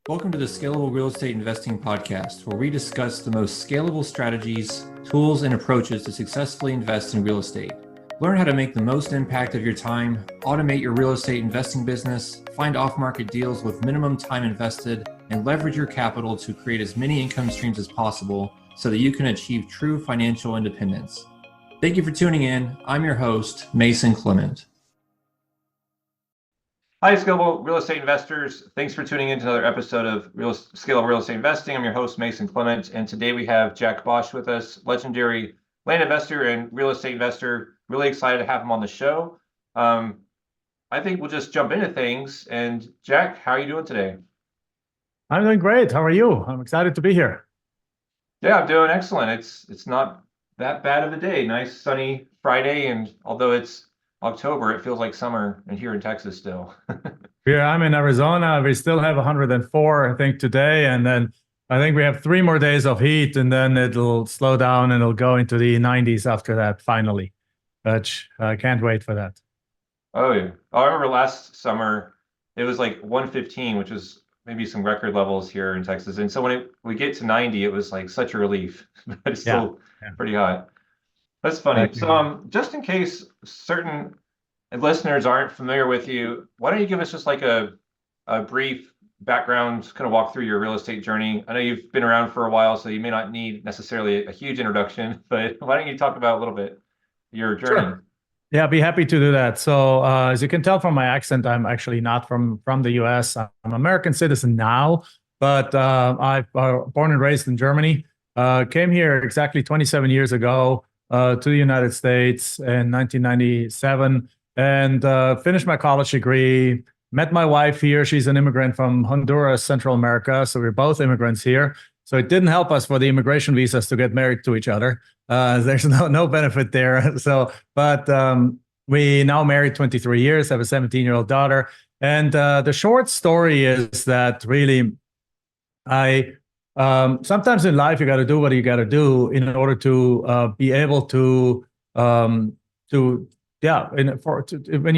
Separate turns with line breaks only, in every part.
Welcome to the Scalable Real Estate Investing Podcast, where we discuss the most scalable strategies, tools, and approaches to successfully invest in real estate. Learn how to make the most impact of your time, automate your real estate investing business, find off-market deals with minimum time invested, and leverage your capital to create as many income streams as possible so that you can achieve true financial independence. Thank you for tuning in. I'm your host, Mason Clement. Hi, Scalable Real Estate Investors. Thanks for tuning in to another episode of Scalable Real Estate Investing. I'm your host, Mason Clement, and today we have Jack Bosch with us, legendary land investor and real estate investor. Really excited to have him on the show. I think we'll just jump into things. And Jack, how are you doing today?
I'm doing great. How are you? I'm excited to be here.
Yeah, I'm doing excellent. It's not that bad of a day. Nice sunny Friday, and although it's October, it feels like summer and here in Texas still.
Here I'm in Arizona. We still have 104, I think, today. And then I think we have 3 more days of heat, and then it'll slow down and it'll go into the 90s after that, finally. But I can't wait for that.
Oh, yeah. I remember last summer, it was like 115, which was maybe some record levels here in Texas. And so when we get to 90, it was like such a relief, but it's still pretty hot. That's funny. So just in case certain listeners aren't familiar with you, why don't you give us just like a brief background, kind of walk through your real estate journey? I know you've been around for a while, so you may not need necessarily a huge introduction, but why don't you talk about a little bit your journey?
Sure. Yeah, I'd be happy to do that. So as you can tell from my accent, I'm actually not from the US. I'm an American citizen now, but I born and raised in Germany. Came here exactly 27 years ago. To the United States in 1997 and finished my college degree. Met my wife here. She's an immigrant from Honduras, Central America. So we're both immigrants here. So it didn't help us for the immigration visas to get married to each other. There's no benefit there. So, but we now married 23 years, have a 17-year-old daughter. And the short story is that really sometimes in life, you got to do what you got to do in order to be able to when you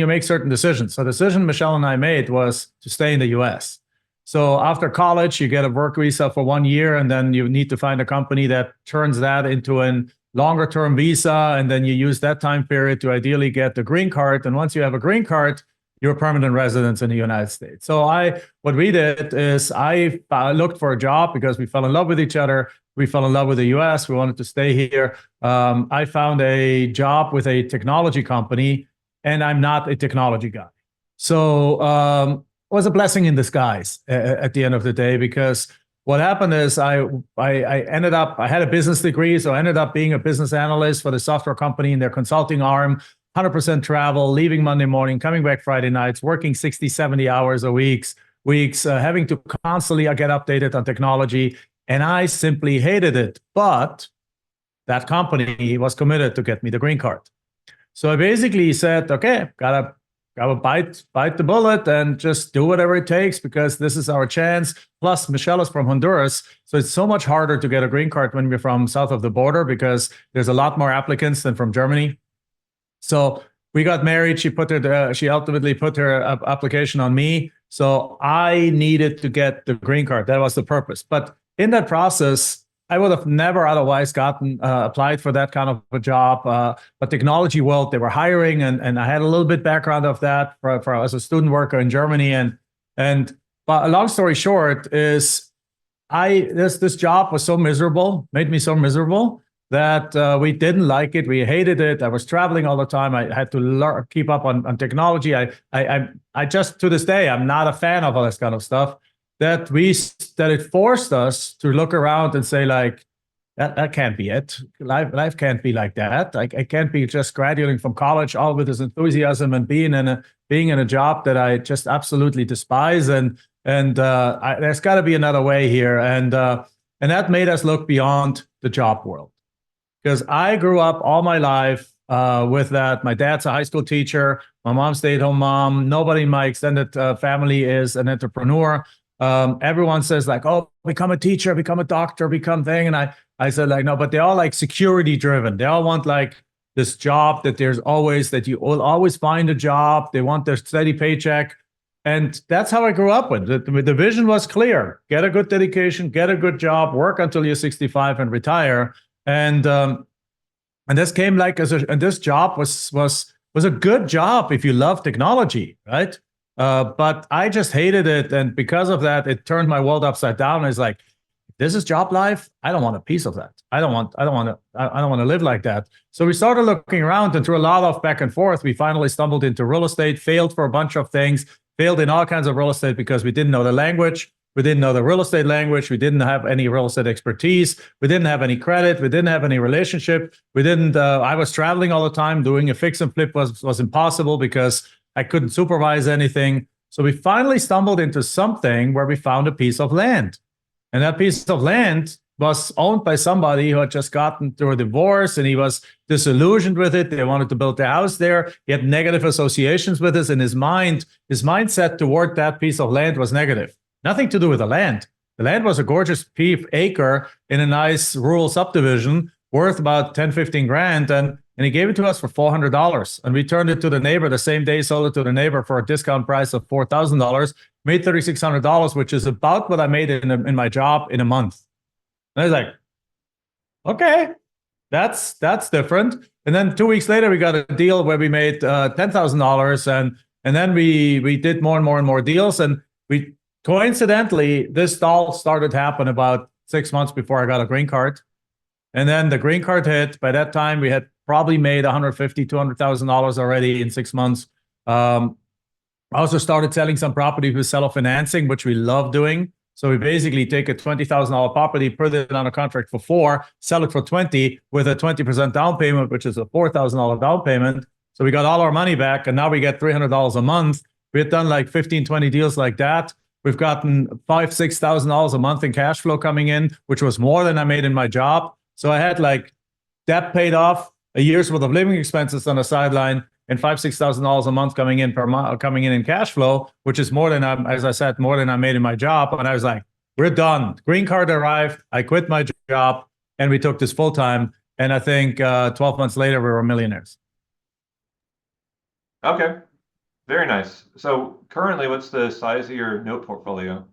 make certain decisions. So the decision Michelle and I made was to stay in the US. So after college, you get a work visa for 1 year, and then you need to find a company that turns that into a longer term visa. And then you use that time period to ideally get the green card. And once you have a green card, you're a permanent resident in the United States. So what we did is I looked for a job because we fell in love with each other. We fell in love with the US. We wanted to stay here. I found a job with a technology company, and I'm not a technology guy. So it was a blessing in disguise at the end of the day, because what happened is I ended up, I had a business degree, so I ended up being a business analyst for the software company in their consulting arm. 100% travel, leaving Monday morning, coming back Friday nights, working 60, 70 hours a weeks, having to constantly get updated on technology. And I simply hated it. But that company was committed to get me the green card. So I basically said, okay, gotta bite the bullet and just do whatever it takes, because this is our chance. Plus, Michelle is from Honduras, so it's so much harder to get a green card when you're from south of the border, because there's a lot more applicants than from Germany. So we got married. She ultimately put her application on me. So I needed to get the green card. That was the purpose. But in that process, I would have never otherwise applied for that kind of a job. But technology world, they were hiring, and I had a little bit background of that for as a student worker in Germany. But a long story short is this job was so miserable, made me so miserable, that we didn't like it. We hated it. I was traveling all the time. I had to keep up on technology. I just, to this day, I'm not a fan of all this kind of stuff. That it forced us to look around and say, like, that can't be it. Life can't be like that. I can't be just graduating from college all with this enthusiasm and being in a job that I just absolutely despise. And there's got to be another way here. And that made us look beyond the job world. Because I grew up all my life with that. My dad's a high school teacher. My mom's stay-at-home mom. Nobody in my extended family is an entrepreneur. Everyone says, like, oh, become a teacher, become a doctor, become thing. And I said, like, no, but they're all like security driven. They all want like this job that you will always find a job. They want their steady paycheck. And that's how I grew up with it. The vision was clear: get a good dedication, get a good job, work until you're 65 and retire. And this came like and this job was a good job if you love technology, right? But I just hated it, and because of that, it turned my world upside down. It's like, this is job life. I don't want a piece of that. I don't want to live like that. So we started looking around, and through a lot of back and forth, we finally stumbled into real estate, failed for a bunch of things, failed in all kinds of real estate because we didn't know the language. We didn't know the real estate language. We didn't have any real estate expertise. We didn't have any credit. We didn't have any relationship. We didn't. I was traveling all the time. Doing a fix and flip was impossible because I couldn't supervise anything. So we finally stumbled into something where we found a piece of land. And that piece of land was owned by somebody who had just gotten through a divorce, and he was disillusioned with it. They wanted to build their house there. He had negative associations with this, and his mindset toward that piece of land was negative. Nothing to do with the land. The land was a gorgeous acre in a nice rural subdivision worth about 10, 15 grand. And he gave it to us for $400. And we turned it to the neighbor the same day, sold it to the neighbor for a discount price of $4,000, made $3,600, which is about what I made in my job in a month. And I was like, okay, that's different. And then 2 weeks later, we got a deal where we made $10,000. And then we did more and more deals. And we coincidentally, this all started to happen about 6 months before I got a green card. And then the green card hit. By that time, we had probably made $150,000, $200,000 already in 6 months. I also started selling some property with seller financing, which we love doing. So we basically take a $20,000 property, put it on a contract for 4, sell it for 20 with a 20% down payment, which is a $4,000 down payment. So we got all our money back, and now we get $300 a month. We had done like 15, 20 deals like that. We've gotten $5,000, $6,000 a month in cash flow coming in, which was more than I made in my job. So I had like debt paid off, a year's worth of living expenses on the sideline, and $5,000, $6,000 a month coming in per month, coming in cash flow, which is more than as I said, more than I made in my job. And I was like, we're done. Green card arrived. I quit my job, and we took this full time. And I think 12 months later, we were millionaires.
Okay. Very nice. So currently, what's the size of your note portfolio?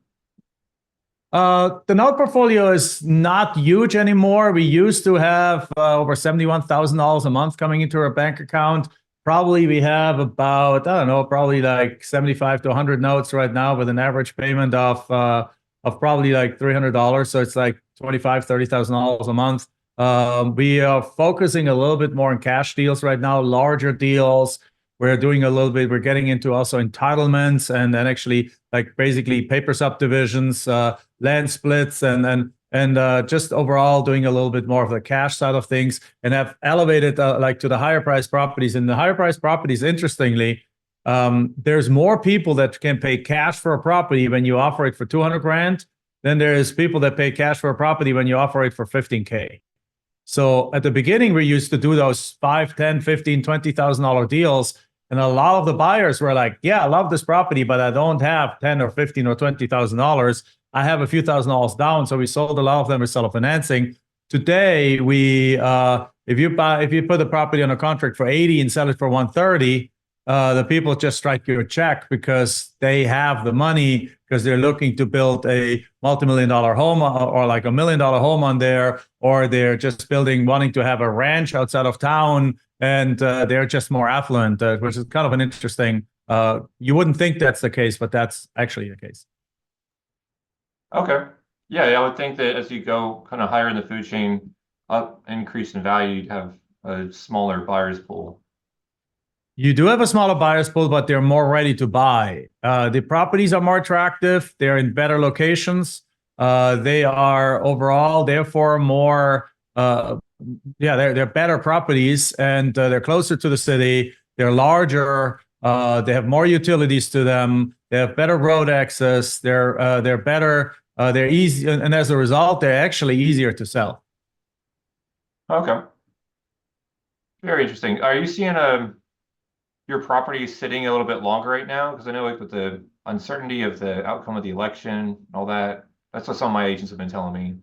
The note portfolio is not huge anymore. We used to have over $71,000 a month coming into our bank account. Probably we have about, I don't know, probably like 75 to 100 notes right now with an average payment of probably like $300. So it's like $25,000, $30,000 a month. We are focusing a little bit more on cash deals right now, larger deals. We're doing a little bit, we're getting into also entitlements and then actually like basically paper subdivisions, land splits, and just overall doing a little bit more of the cash side of things, and have elevated like to the higher price properties. And the higher price properties, interestingly, there's more people that can pay cash for a property when you offer it for 200 grand than there's people that pay cash for a property when you offer it for 15K. So at the beginning, we used to do those $5, $10, $15, $20,000 deals. And a lot of the buyers were like, yeah, I love this property, but I don't have 10 or 15 or $20,000. I have a few $1,000s down. So we sold a lot of them with seller financing. Today, if you put a property on a contract for 80 and sell it for 130, the people just strike you a check because they have the money, because they're looking to build a multi-million-dollar home or like $1 million home on there, or they're just wanting to have a ranch outside of town, and they're just more affluent, which is kind of an interesting, you wouldn't think that's the case, but that's actually the case.
Okay. Yeah, I would think that as you go kind of higher in the food chain, increase in value, you'd have a smaller buyer's pool.
You do have a smaller buyer's pool, but they're more ready to buy. The properties are more attractive. They're in better locations. They are overall, therefore, more, they're better properties, and they're closer to the city. They're larger. They have more utilities to them. They have better road access. They're better. They're easy, and as a result, they're actually easier to sell.
Okay. Very interesting. Are you seeing your property sitting a little bit longer right now? Because I know like with the uncertainty of the outcome of the election and all that, that's what some of my agents have been telling me.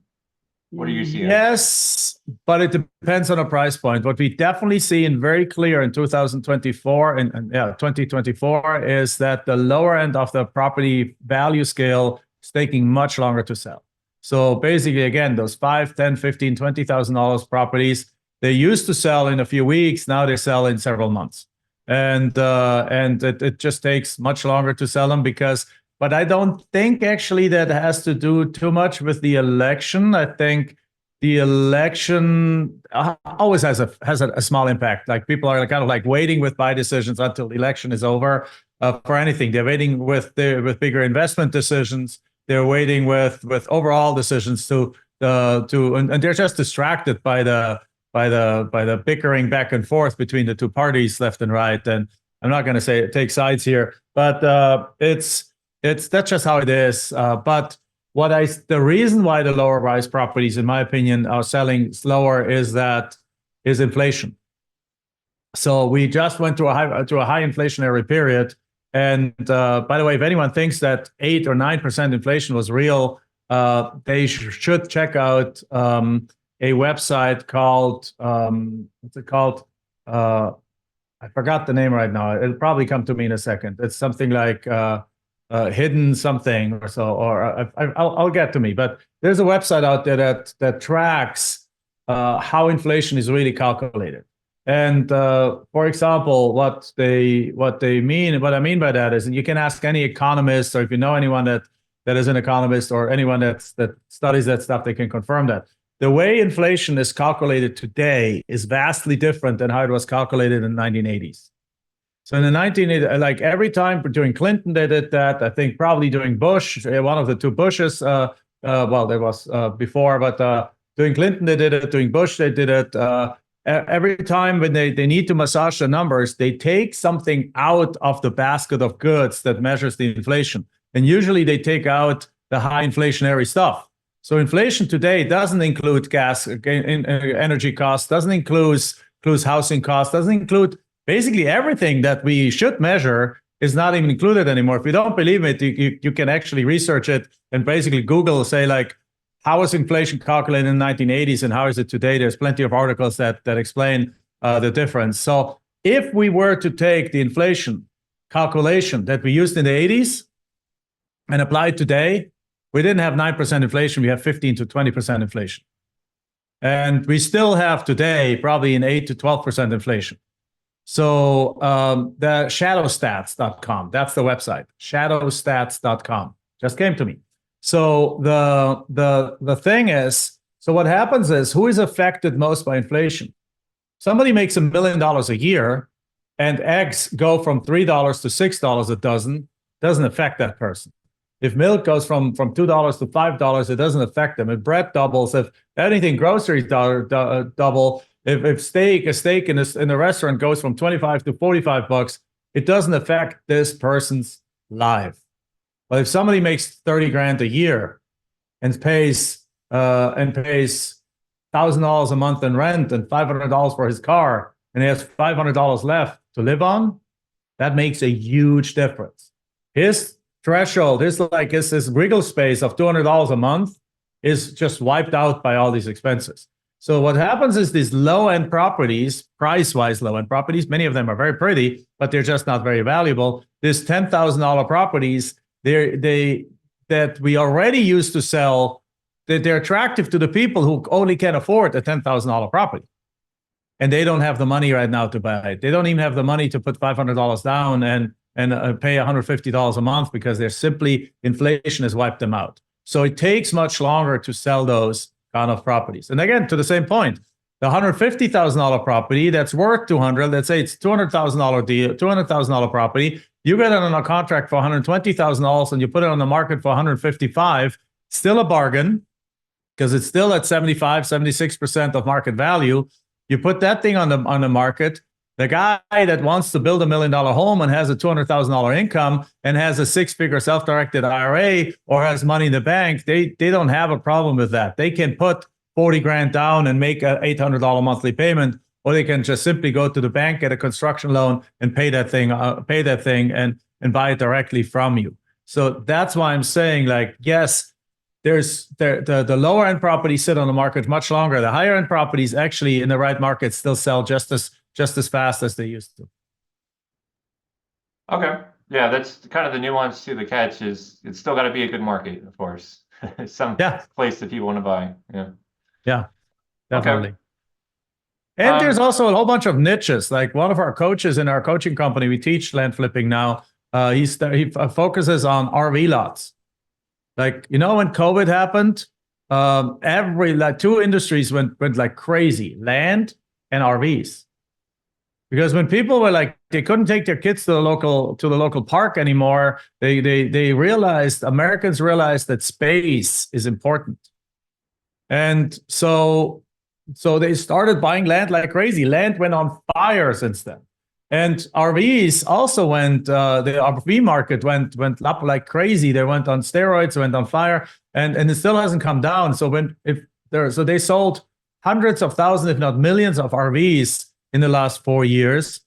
What are you seeing?
Yes, but it depends on the price point. What we definitely see in very clear in 2024 and 2024 is that the lower end of the property value scale is taking much longer to sell. So basically, again, those $5, $10, $15, $20,000 properties, they used to sell in a few weeks. Now they sell in several months, and it just takes much longer to sell them because. But I don't think actually that has to do too much with the election. I think the election always has a small impact. Like people are kind of like waiting with buy decisions until the election is over for anything. They're waiting with bigger investment decisions. They're waiting with overall decisions and they're just distracted by the bickering back and forth between the two parties, left and right. And I'm not going to say take sides here, but that's just how it is. But the reason why the lower rise properties, in my opinion, are selling slower is inflation. So we just went through a high inflationary period. And by the way, if anyone thinks that 8 or 9% inflation was real, they should check out a website called what's it called? I forgot the name right now. It'll probably come to me in a second. It's something like hidden something or so, or I'll get to me. But there's a website out there that tracks how inflation is really calculated. And for example, what I mean by that is, and you can ask any economist, or if you know anyone that is an economist, or anyone that studies that stuff, they can confirm that. The way inflation is calculated today is vastly different than how it was calculated in the 1980s. So in the 1980s, like every time during Clinton, they did that. I think probably during Bush, one of the two Bushes, well, there was before, but during Clinton, they did it. During Bush, they did it. Every time when they need to massage the numbers, they take something out of the basket of goods that measures the inflation. And usually they take out the high inflationary stuff. So inflation today doesn't include gas, energy costs, doesn't include housing costs, doesn't include basically everything that we should measure is not even included anymore. If you don't believe it, you can actually research it and basically Google, say like, how was inflation calculated in the 1980s and how is it today? There's plenty of articles that explain the difference. So if we were to take the inflation calculation that we used in the 80s and apply it today, we didn't have 9% inflation, we have 15 to 20% inflation. And we still have today probably an 8 to 12% inflation. So the shadowstats.com, that's the website, shadowstats.com, just came to me. So the thing is, so what happens is, who is affected most by inflation? Somebody makes $1 million a year and eggs go from $3 to $6 a dozen, doesn't affect that person. If milk goes from $2 to $5, it doesn't affect them. If bread doubles, if anything, groceries double, if a steak in a restaurant goes from 25 to 45 bucks, it doesn't affect this person's life. But if somebody makes 30 grand a year and pays $1,000 a month in rent and $500 for his car, and he has $500 left to live on, that makes a huge difference. His threshold, his wriggle space of $200 a month is just wiped out by all these expenses. So what happens is these low-end properties, price-wise low-end properties, many of them are very pretty, but they're just not very valuable. These $10,000 properties, that we already used to sell, they're attractive to the people who only can afford a $10,000 property. And they don't have the money right now to buy it. They don't even have the money to put $500 down and pay $150 a month because they're simply, inflation has wiped them out. So it takes much longer to sell those kind of properties. And again, to the same point, the $150,000 property that's worth $200,000, let's say it's $200,000 deal, $200,000 property, you get it on a contract for $120,000 and you put it on the market for $155,000, still a bargain because it's still at 75, 76% of market value. You put that thing on the market. The guy that wants to build $1 million home and has a $200,000 income and has a 6-figure self-directed IRA or has money in the bank, they don't have a problem with that. They can put 40 grand down and make an $800 monthly payment, or they can just simply go to the bank, get a construction loan, and pay that thing and buy it directly from you. So that's why I'm saying, like, yes, the lower end properties sit on the market much longer. The higher end properties actually in the right market still sell just as fast as they used to.
Okay. Yeah, that's kind of the nuance to the catch is it's still got to be a good market, of course. Some place that people want to buy. Yeah.
Yeah, definitely.
Okay.
And there's also a whole bunch of niches. Like one of our coaches in our coaching company, we teach land flipping now. He focuses on RV lots. Like, when COVID happened, two industries went like crazy: land and RVs. Because when people were like, they couldn't take their kids to the local park anymore, Americans realized that space is important. And so they started buying land like crazy. Land went on fire since then. And RVs also went, the RV market went up like crazy. They went on steroids, went on fire, and it still hasn't come down. So they sold hundreds of thousands, if not millions of RVs in the last 4 years.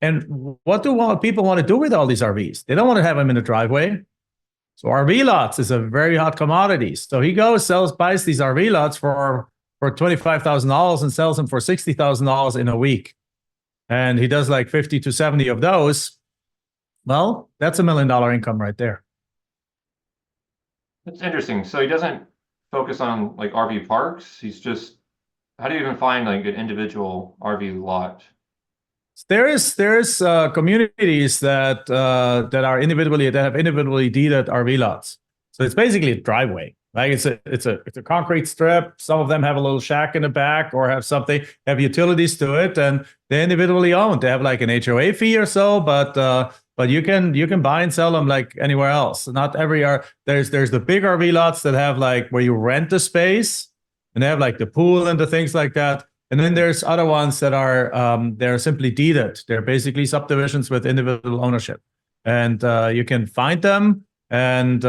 And what do people want to do with all these RVs? They don't want to have them in the driveway. So RV lots is a very hot commodity. So he buys these RV lots for $25,000 and sells them for $60,000 in a week. And he does like 50 to 70 of those. Well, that's $1 million income right there.
That's interesting. So he doesn't focus on like RV parks. How do you even find like an individual RV lot?
There's communities that have individually deeded RV lots. So it's basically a driveway. Like it's a concrete strip. Some of them have a little shack in the back or have utilities to it, and they're individually owned. They have like an HOA fee or so, but you can buy and sell them like anywhere else. Not every there's the big RV lots that have like where you rent the space and they have like the pool and the things like that. And then there's other ones that they're simply deeded. They're basically subdivisions with individual ownership, and you can find them. And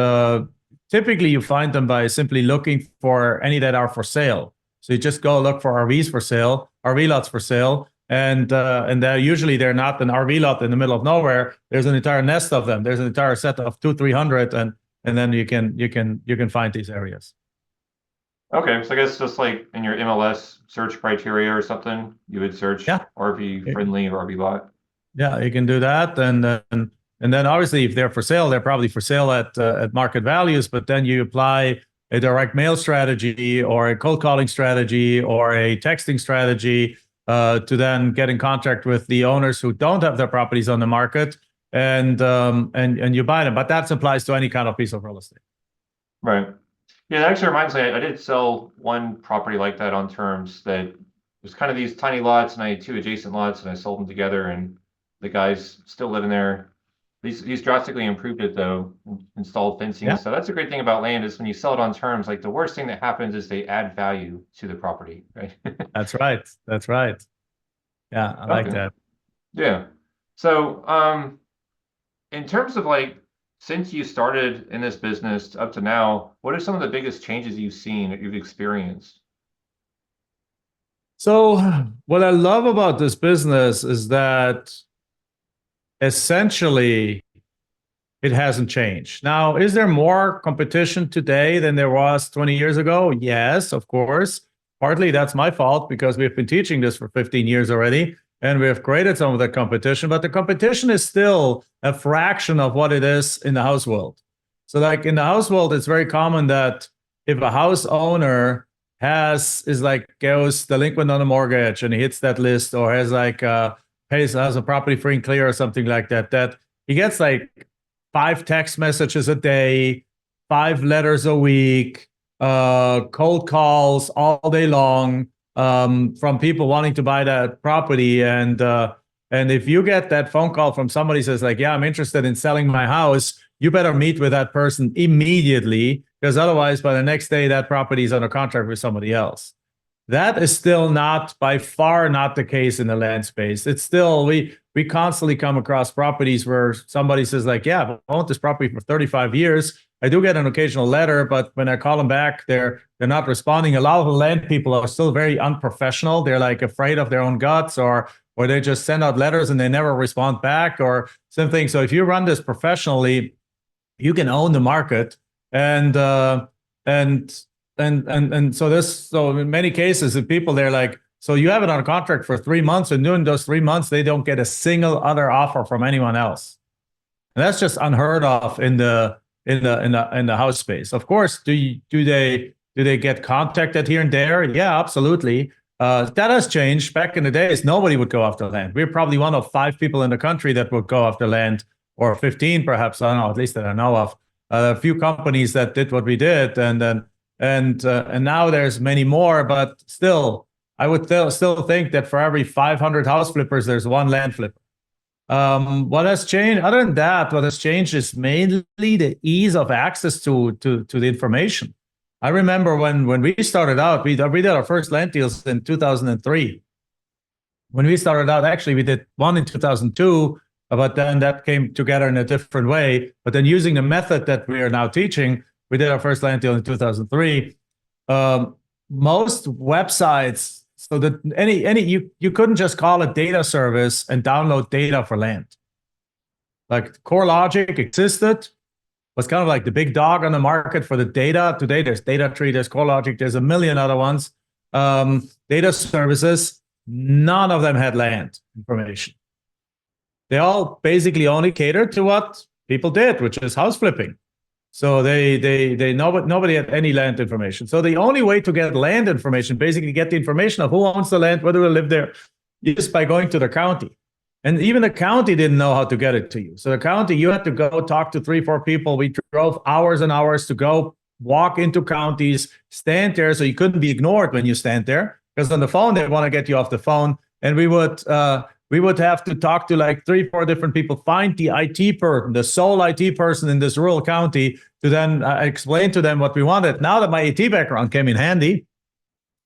typically, you find them by simply looking for any that are for sale. So you just go look for RVs for sale, RV lots for sale, and they're not an RV lot in the middle of nowhere. There's an entire nest of them. There's an entire set of 200-300, and then you can find these areas.
Okay, so I guess just like in your MLS search criteria or something, you would search RV friendly or RV lot.
Yeah, you can do that, and then obviously if they're for sale, they're probably for sale at market values. But then you apply a direct mail strategy or a cold calling strategy or a texting strategy to then get in contact with the owners who don't have their properties on the market, and you buy them. But that applies to any kind of piece of real estate.
Right. Yeah, that actually reminds me, I did sell one property like that on terms that was kind of these tiny lots, and I had 2 adjacent lots, and I sold them together, and the guy's still living there. He's drastically improved it though, installed fencing. Yeah. So that's a great thing about land is when you sell it on terms, like the worst thing that happens is they add value to the property, right?
That's right. Yeah, I like that.
Yeah. So in terms of like, since you started in this business up to now, what are some of the biggest changes you've seen, that you've experienced?
So what I love about this business is that essentially it hasn't changed. Now, is there more competition today than there was 20 years ago? Yes, of course. Partly that's my fault because we've been teaching this for 15 years already, and we have created some of that competition, but the competition is still a fraction of what it is in the house world. So like in the house world, it's very common that if a house owner goes delinquent on a mortgage and he hits that list, or has a property free and clear or something like that, that he gets like 5 text messages a day, 5 letters a week, cold calls all day long, from people wanting to buy that property. And if you get that phone call from somebody who says like, yeah, I'm interested in selling my house, you better meet with that person immediately, because otherwise by the next day that property is under contract with somebody else. That is still by far not the case in the land space. It's still, we constantly come across properties where somebody says like, yeah, I've owned this property for 35 years. I do get an occasional letter, but when I call them back, they're not responding. A lot of the land people are still very unprofessional. They're like afraid of their own guts, or they just send out letters and they never respond back or something. So if you run this professionally, you can own the market. And So in many cases, the people, they're like, so you have it on contract for 3 months, and during those 3 months, they don't get a single other offer from anyone else. And that's just unheard of in the house space. Of course, do they get contacted here and there? Yeah, absolutely. That has changed. Back in the days, nobody would go after land. We're probably one of 5 people in the country that would go after land, or 15 perhaps. I don't know, at least that I know of. A few companies that did what we did, and now there's many more. But still, I would still think that for every 500 house flippers, there's one land flipper. What has changed? Other than that, what has changed is mainly the ease of access to the information. I remember when we started out, we did our first land deals in 2003. When we started out, actually, we did one in 2002, but then that came together in a different way. But then using the method that we are now teaching, we did our first land deal in 2003. Most websites, so that you couldn't just call a data service and download data for land. Like CoreLogic existed, was kind of like the big dog on the market for the data. Today there's DataTree, there's CoreLogic, there's a million other ones. Data services, none of them had land information. They all basically only catered to what people did, which is house flipping. So nobody had any land information. So the only way to get land information, basically get the information of who owns the land, whether we live there, is by going to the county. And even the county didn't know how to get it to you. So the county, you had to go talk to 3-4 people. We drove hours and hours to go walk into counties, stand there, so you couldn't be ignored when you stand there, because on the phone they want to get you off the phone. And we would have to talk to like 3-4 different people, find the IT person, the sole IT person in this rural county, to then explain to them what we wanted. Now that my IT background came in handy,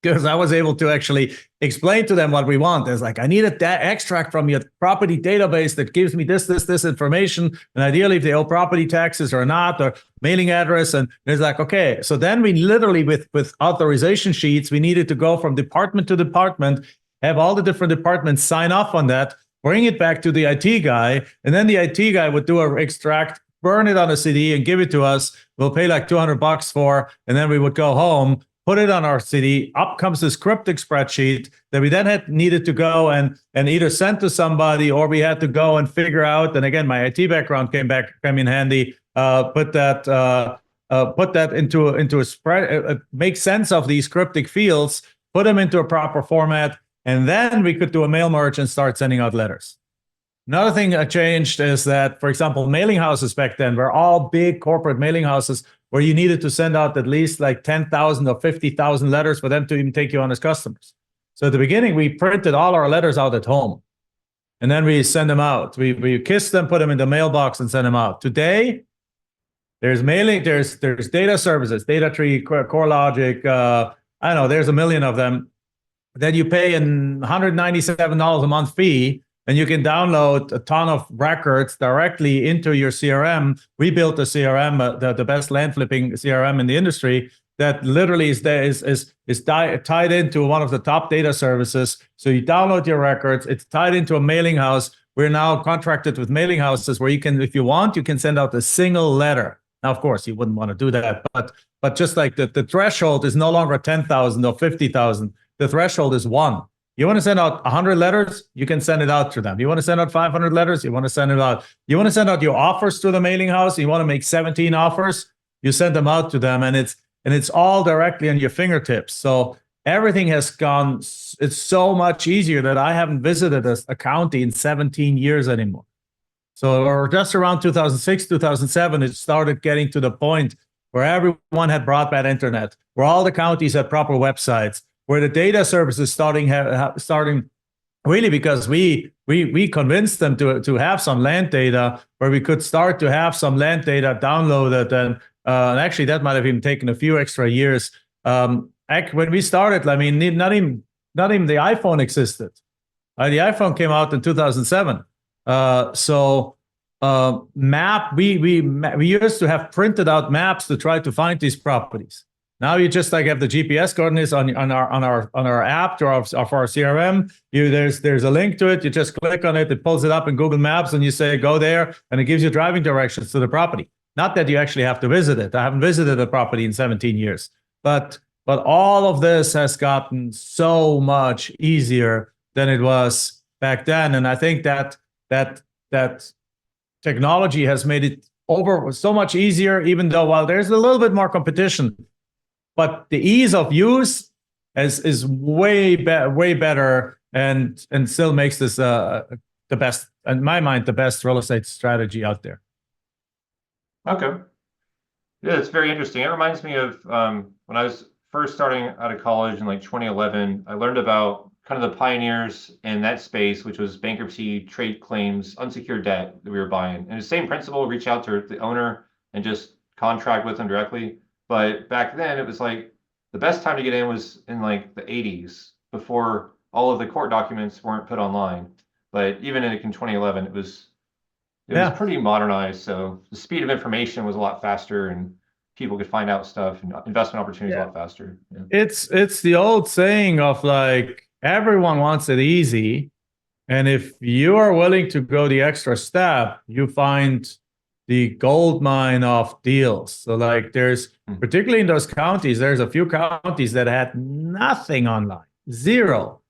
because I was able to actually explain to them what we want. It's like, I need a extract from your property database that gives me this information, and ideally if they owe property taxes or not, or mailing address. And it's like, okay. So then we literally, with authorization sheets, we needed to go from department to department, have all the different departments sign off on that, bring it back to the IT guy, and then the IT guy would do an extract, burn it on a CD and give it to us. We'll pay like $200 for, and then we would go home, put it on our CD. Up comes this cryptic spreadsheet that we then needed to go and either send to somebody, or we had to go and figure out. And again, my IT background came in handy. Put that into a spread. Make sense of these cryptic fields, put them into a proper format, and then we could do a mail merge and start sending out letters. Another thing that changed is that, for example, mailing houses back then were all big corporate mailing houses where you needed to send out at least like 10,000 or 50,000 letters for them to even take you on as customers. So at the beginning, we printed all our letters out at home, and then we send them out. We kiss them, put them in the mailbox, and send them out. Today, there's mailing, there's data services, DataTree, CoreLogic, I don't know, there's a million of them. Then you pay $197 a month fee, and you can download a ton of records directly into your CRM. We built a CRM, the best land flipping CRM in the industry, that literally is tied into one of the top data services. So you download your records. It's tied into a mailing house. We're now contracted with mailing houses where you can, if you want, you can send out a single letter. Now, of course, you wouldn't want to do that, but just like the threshold is no longer 10,000 or 50,000. The threshold is 1. You want to send out 100 letters, you can send it out to them. You want to send out 500 letters, you want to send it out. You want to send out your offers to the mailing house, you want to make 17 offers, you send them out to them, and it's all directly on your fingertips. So everything has gone, it's so much easier that I haven't visited a county in 17 years anymore. So or just around 2006, 2007, it started getting to the point where everyone had broadband internet, where all the counties had proper websites, where the data services starting really, because we convinced them to have some land data, where we could start to have some land data downloaded, and actually that might have even taken a few extra years. When we started, I mean, not even the iPhone existed. The iPhone came out in 2007. We used to have printed out maps to try to find these properties. Now you just like have the GPS coordinates on our app or our CRM. There's a link to it. You just click on it. It pulls it up in Google Maps, and you say go there, and it gives you driving directions to the property. Not that you actually have to visit it. I haven't visited a property in 17 years, but all of this has gotten so much easier than it was back then. And I think that technology has made it over so much easier, even though while there's a little bit more competition, but the ease of use is way better, and still makes this the best, in my mind, the best real estate strategy out there.
Okay. Yeah, it's very interesting. It reminds me of when I was first starting out of college in like 2011. I learned about kind of the pioneers in that space, which was bankruptcy, trade claims, unsecured debt that we were buying. And the same principle, reach out to the owner and just contract with them directly. But back then, it was like the best time to get in was in like the 80s, before all of the court documents weren't put online. But even in 2011, it was pretty modernized, so the speed of information was a lot faster, and people could find out stuff and investment opportunities a lot faster. Yeah.
It's the old saying of like, everyone wants it easy, and if you are willing to go the extra step, you find the gold mine of deals. So like, there's particularly in those counties, there's a few counties that had nothing online, zero.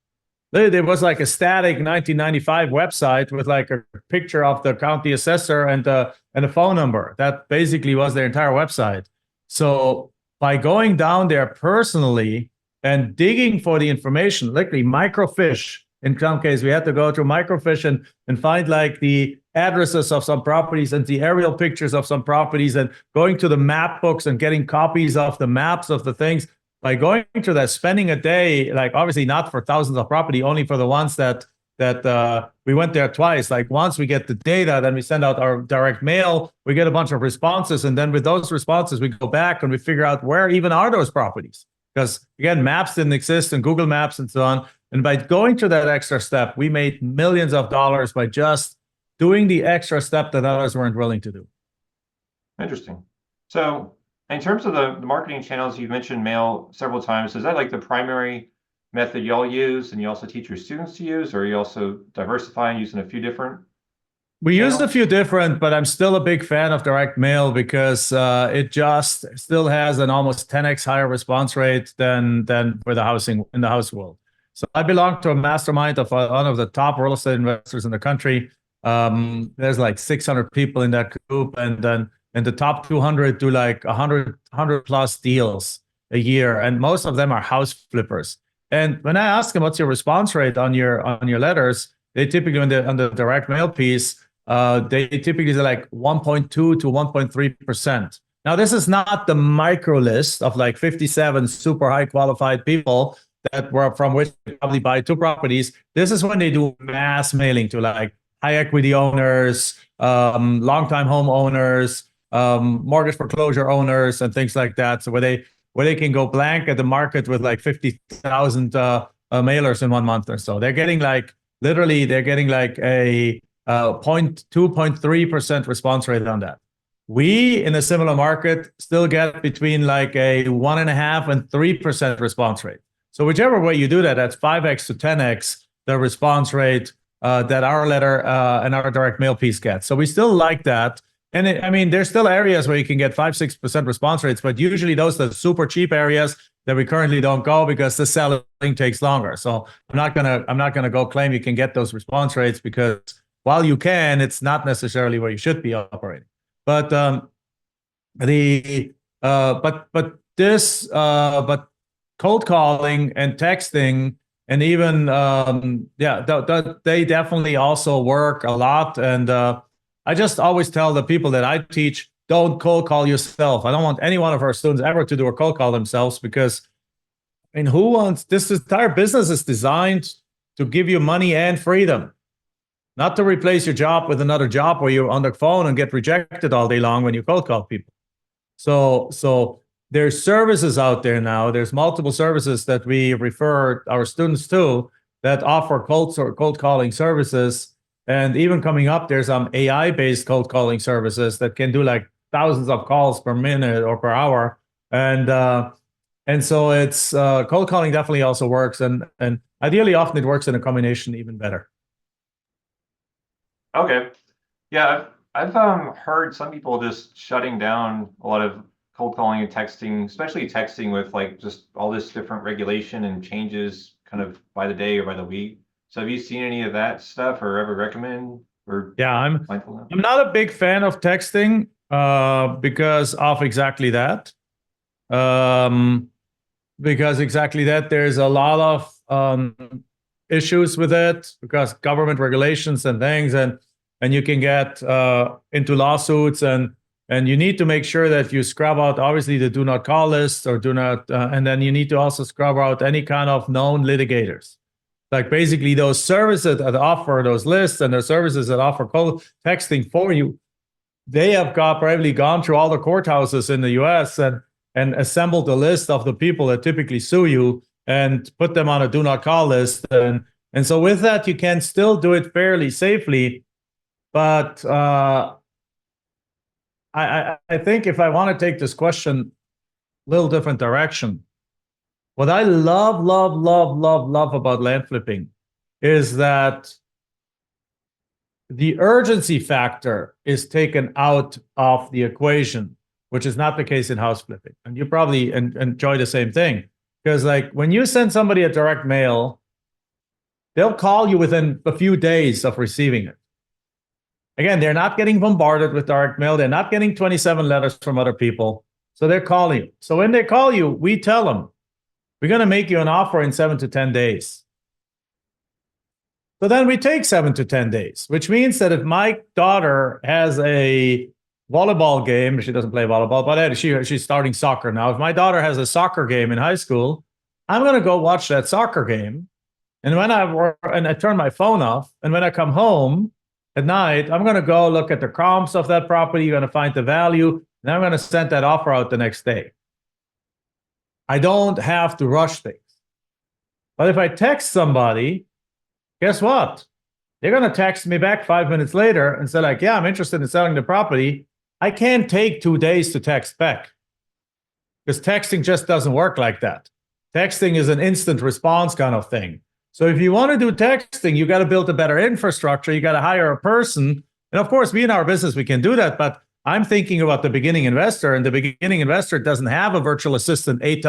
There was like a static 1995 website with like a picture of the county assessor and a phone number. That basically was their entire website. So by going down there personally and digging for the information, literally microfiche, in some cases, we had to go through microfiche and find like the addresses of some properties and the aerial pictures of some properties, and going to the map books and getting copies of the maps of the things. By going to that, spending a day, like obviously not for thousands of property, only for the ones that we went there twice. Like once we get the data, then we send out our direct mail, we get a bunch of responses, and then with those responses, we go back and we figure out where even are those properties. Because again, maps didn't exist, and Google Maps and so on. And by going to that extra step, we made millions of dollars by just doing the extra step that others weren't willing to do.
Interesting. So in terms of the marketing channels, you've mentioned mail several times. Is that like the primary method y'all use, and you also teach your students to use, or are you also diversifying, using a few different?
We used a few different, but I'm still a big fan of direct mail because it just still has an almost 10x higher response rate than for the housing in the house world. So I belong to a mastermind of one of the top real estate investors in the country. There's like 600 people in that group, and then the top 200 do like 100 plus deals a year, and most of them are house flippers. And when I ask them, what's your response rate on your letters, they typically on the direct mail piece, they typically say like 1.2 to 1.3%. Now, this is not the micro list of like 57 super high qualified people that were from which they probably buy 2 properties. This is when they do mass mailing to like high equity owners, longtime homeowners, mortgage foreclosure owners, and things like that. So where they can go blank at the market with like 50,000 mailers in 1 month or so. They're getting like literally a 0.2-0.3% response rate on that. We in a similar market still get between like a 1.5 and 3% response rate. So whichever way you do that, that's 5x to 10x the response rate that our letter and our direct mail piece gets. So we still like that. And I mean, there's still areas where you can get 5-6% response rates, but usually those are the super cheap areas that we currently don't go because the selling takes longer. So I'm not gonna go claim you can get those response rates, because while you can, it's not necessarily where you should be operating. But cold calling and texting and even they definitely also work a lot. And I just always tell the people that I teach, don't cold call yourself. I don't want any one of our students ever to do a cold call themselves, because I mean, who wants this? Entire business is designed to give you money and freedom, not to replace your job with another job where you're on the phone and get rejected all day long when you cold call people. So there's services out there now. There's multiple services that we refer our students to that offer cold calling services. And even coming up, there's some AI-based cold calling services that can do like thousands of calls per minute or per hour. And so it's cold calling definitely also works. And ideally, often it works in a combination even better.
Okay. Yeah, I've heard some people just shutting down a lot of cold calling and texting, especially texting with like just all this different regulation and changes kind of by the day or by the week. So have you seen any of that stuff or ever recommend or
Yeah,
mindful of?
I'm not a big fan of texting because of exactly that. Um, because exactly that, there's a lot of issues with it because government regulations and things, and you can get into lawsuits, and you need to make sure that you scrub out obviously the do not call list or do not, and then you need to also scrub out any kind of known litigators. Like basically those services that offer those lists and the services that offer call texting for you, they have probably gone through all the courthouses in the US and assembled a list of the people that typically sue you and put them on a do not call list. And so with that, you can still do it fairly safely. But I think if I want to take this question a little different direction, what I love about land flipping is that the urgency factor is taken out of the equation, which is not the case in house flipping. And you probably enjoy the same thing because, like, when you send somebody a direct mail, they'll call you within a few days of receiving it. Again, they're not getting bombarded with direct mail. They're not getting 27 letters from other people. So they're calling you. So when they call you, we tell them, we're going to make you an offer in 7 to 10 days. So then we take 7 to 10 days, which means that if my daughter has a volleyball game, she doesn't play volleyball, but she's starting soccer now. If my daughter has a soccer game in high school, I'm going to go watch that soccer game. And when I turn my phone off, and when I come home at night, I'm going to go look at the comps of that property. You're going to find the value, and I'm going to send that offer out the next day. I don't have to rush things. But if I text somebody, guess what? They're going to text me back 5 minutes later and say, like, yeah, I'm interested in selling the property. I can't take 2 days to text back because texting just doesn't work like that. Texting is an instant response kind of thing. So if you want to do texting, you got to build a better infrastructure. You got to hire a person. And of course, we in our business, we can do that. But I'm thinking about the beginning investor, and the beginning investor doesn't have a virtual assistant 8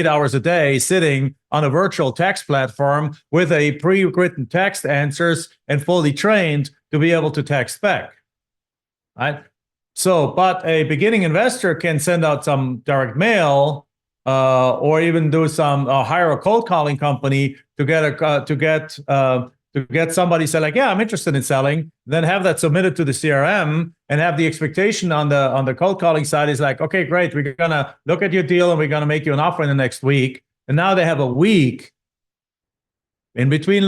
hours a day sitting on a virtual text platform with a pre-written text answers and fully trained to be able to text back. Right? So, but a beginning investor can send out some direct mail or even do some hire a cold calling company to get somebody say like, yeah, I'm interested in selling, then have that submitted to the CRM and have the expectation on the cold calling side is like, okay, great, we're gonna look at your deal and we're gonna make you an offer in the next week. And now they have a week in between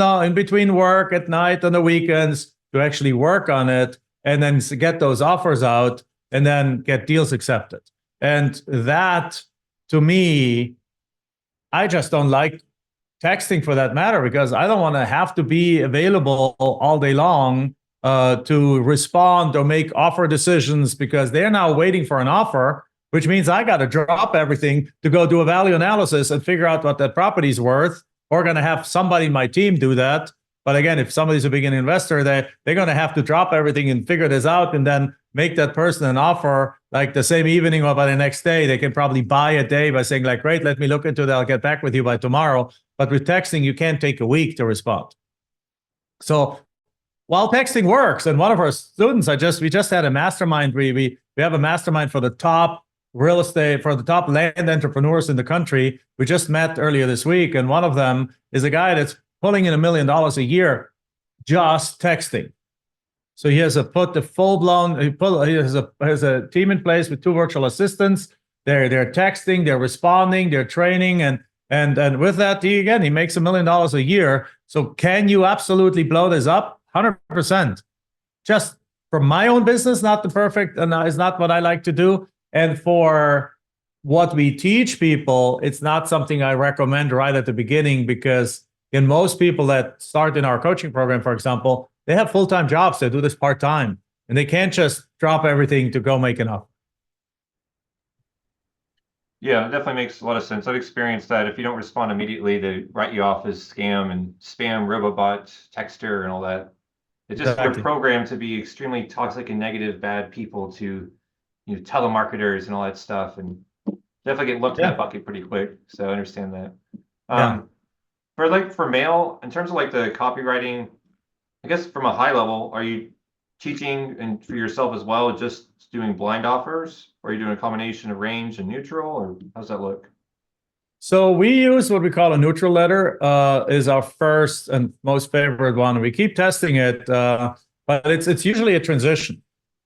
work at night on the weekends to actually work on it and then get those offers out and then get deals accepted. And that, to me, I just don't like texting for that matter, because I don't want to have to be available all day long to respond or make offer decisions, because they're now waiting for an offer, which means I got to drop everything to go do a value analysis and figure out what that property's worth, or going to have somebody in my team do that. But again, if somebody's a beginning investor, they're going to have to drop everything and figure this out and then make that person an offer like the same evening or by the next day. They can probably buy a day by saying like, great, let me look into that. I'll get back with you by tomorrow. But with texting, you can't take a week to respond. So while texting works, and one of our students, we just had a mastermind. We have a mastermind for the top real estate, for the top land entrepreneurs in the country. We just met earlier this week, and one of them is a guy that's pulling in $1 million a year just texting. So he has he has a team in place with 2 virtual assistants. They're texting, they're responding, they're training, and with that, he makes $1 million a year. So can you absolutely blow this up? 100%. Just for my own business, not the perfect, and is not what I like to do. And for what we teach people, it's not something I recommend right at the beginning, because in most people that start in our coaching program, for example, they have full-time jobs. They do this part-time, and they can't just drop everything to go make an offer.
Yeah, it definitely makes a lot of sense. I've experienced that. If you don't respond immediately, they write you off as scam and spam, robobot, texter, and all that. It's just they're programmed to be extremely toxic and negative, bad people to, telemarketers and all that stuff, and definitely get lumped in that bucket pretty quick. So I understand that. For mail, in terms of like the copywriting, I guess from a high level, are you teaching and for yourself as well, just doing blind offers, or are you doing a combination of range and neutral, or how's that look?
So we use what we call a neutral letter, is our first and most favorite one. We keep testing it, but it's usually a transition.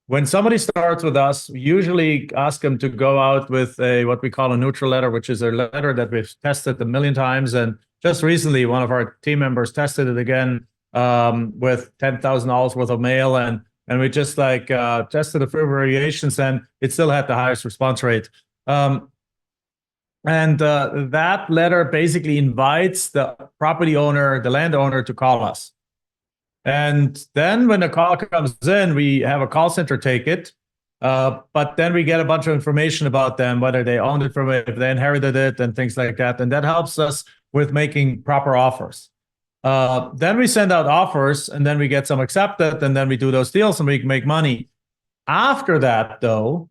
When somebody starts with us, we usually ask them to go out with what we call a neutral letter, which is a letter that we've tested a million times. And just recently, one of our team members tested it again with $10,000 worth of mail, and we just tested a few variations, and it still had the highest response rate. And that letter basically invites the property owner, the landowner, to call us. And then when the call comes in, we have a call center take it. But then we get a bunch of information about them, whether they owned it from it, if they inherited it, and things like that. And that helps us with making proper offers. Then we send out offers, and then we get some accepted, and then we do those deals and we make money. After that, though,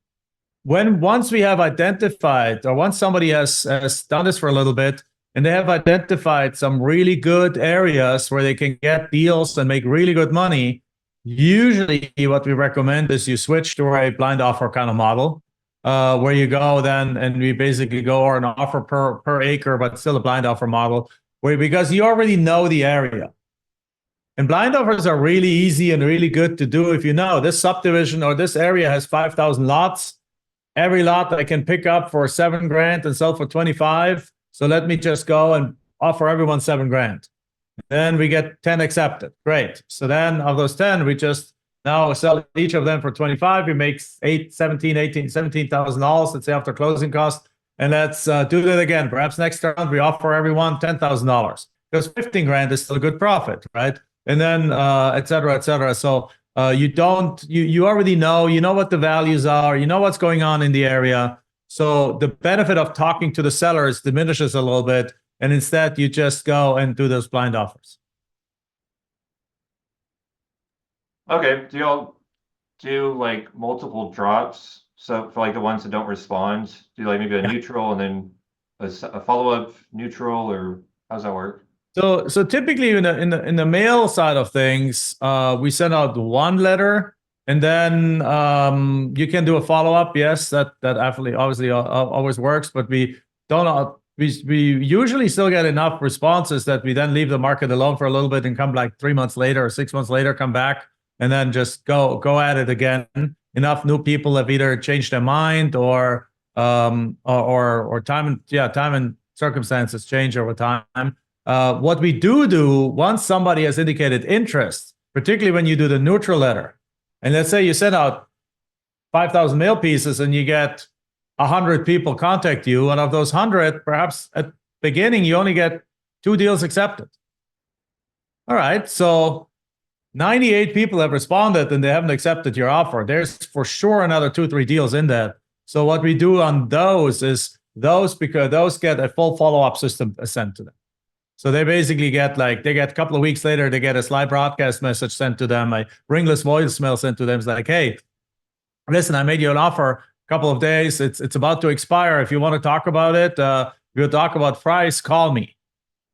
once we have identified, or once somebody has done this for a little bit, and they have identified some really good areas where they can get deals and make really good money, usually what we recommend is you switch to a blind offer kind of model, where you go then, and we basically go or an offer per acre, but still a blind offer model, because you already know the area. And blind offers are really easy and really good to do if you know this subdivision or this area has 5,000 lots. Every lot I can pick up for $7,000 and sell for 25. So let me just go and offer everyone $7,000. Then we get 10 accepted. Great. So then of those 10, we just now sell each of them for 25. We make $17,000, let's say, after closing costs. And let's do that again. Perhaps next round we offer everyone $10,000, because $15,000 is still a good profit, right? And then et cetera, et cetera. So you already know, what the values are, what's going on in the area. So the benefit of talking to the sellers diminishes a little bit, and instead you just go and do those blind offers.
Okay. Do y'all do like multiple drops? So for like the ones that don't respond, do like maybe a neutral and then a follow-up neutral, or how's that work?
So typically in the mail side of things, we send out one letter, and then you can do a follow-up. Yes, that obviously always works, but we don't. We usually still get enough responses that we then leave the market alone for a little bit and come like 3 months later or 6 months later, come back and then just go at it again. Enough new people have either changed their mind or time and circumstances change over time. What we do once somebody has indicated interest, particularly when you do the neutral letter, and let's say you send out 5,000 mail pieces and you get 100 people contact you, and of those 100, perhaps at the beginning you only get 2 deals accepted. All right, so 98 people have responded and they haven't accepted your offer. There's for sure another 2-3 deals in that. So what we do on those is because those get a full follow-up system sent to them. So they basically get a couple of weeks later, they get a Sly broadcast message sent to them, a ringless voicemail sent to them. It's like, hey, listen, I made you an offer a couple of days. It's about to expire. If you want to talk about it, we'll talk about price, call me.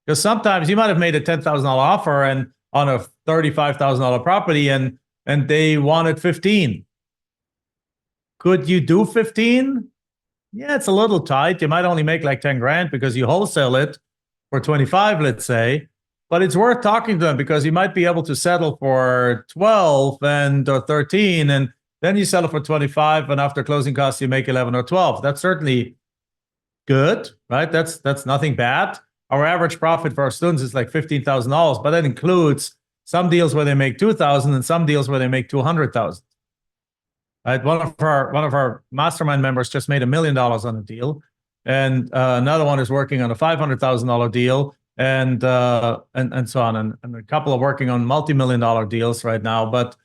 Because sometimes you might have made a $10,000 offer and on a $35,000 property, and they wanted 15. Could you do 15? Yeah, it's a little tight. You might only make like 10 grand because you wholesale it for 25, let's say, but it's worth talking to them because you might be able to settle for 12 or 13, and then you settle for 25, and after closing costs you make 11 or 12. That's certainly good, right? That's nothing bad. Our average profit for our students is like $15,000, but that includes some deals where they make 2,000 and some deals where they make 200,000. Right? One of our mastermind members just made $1 million on a deal, and another one is working on a $500,000 deal, and so on, and a couple are working on multi-million-dollar deals right now. But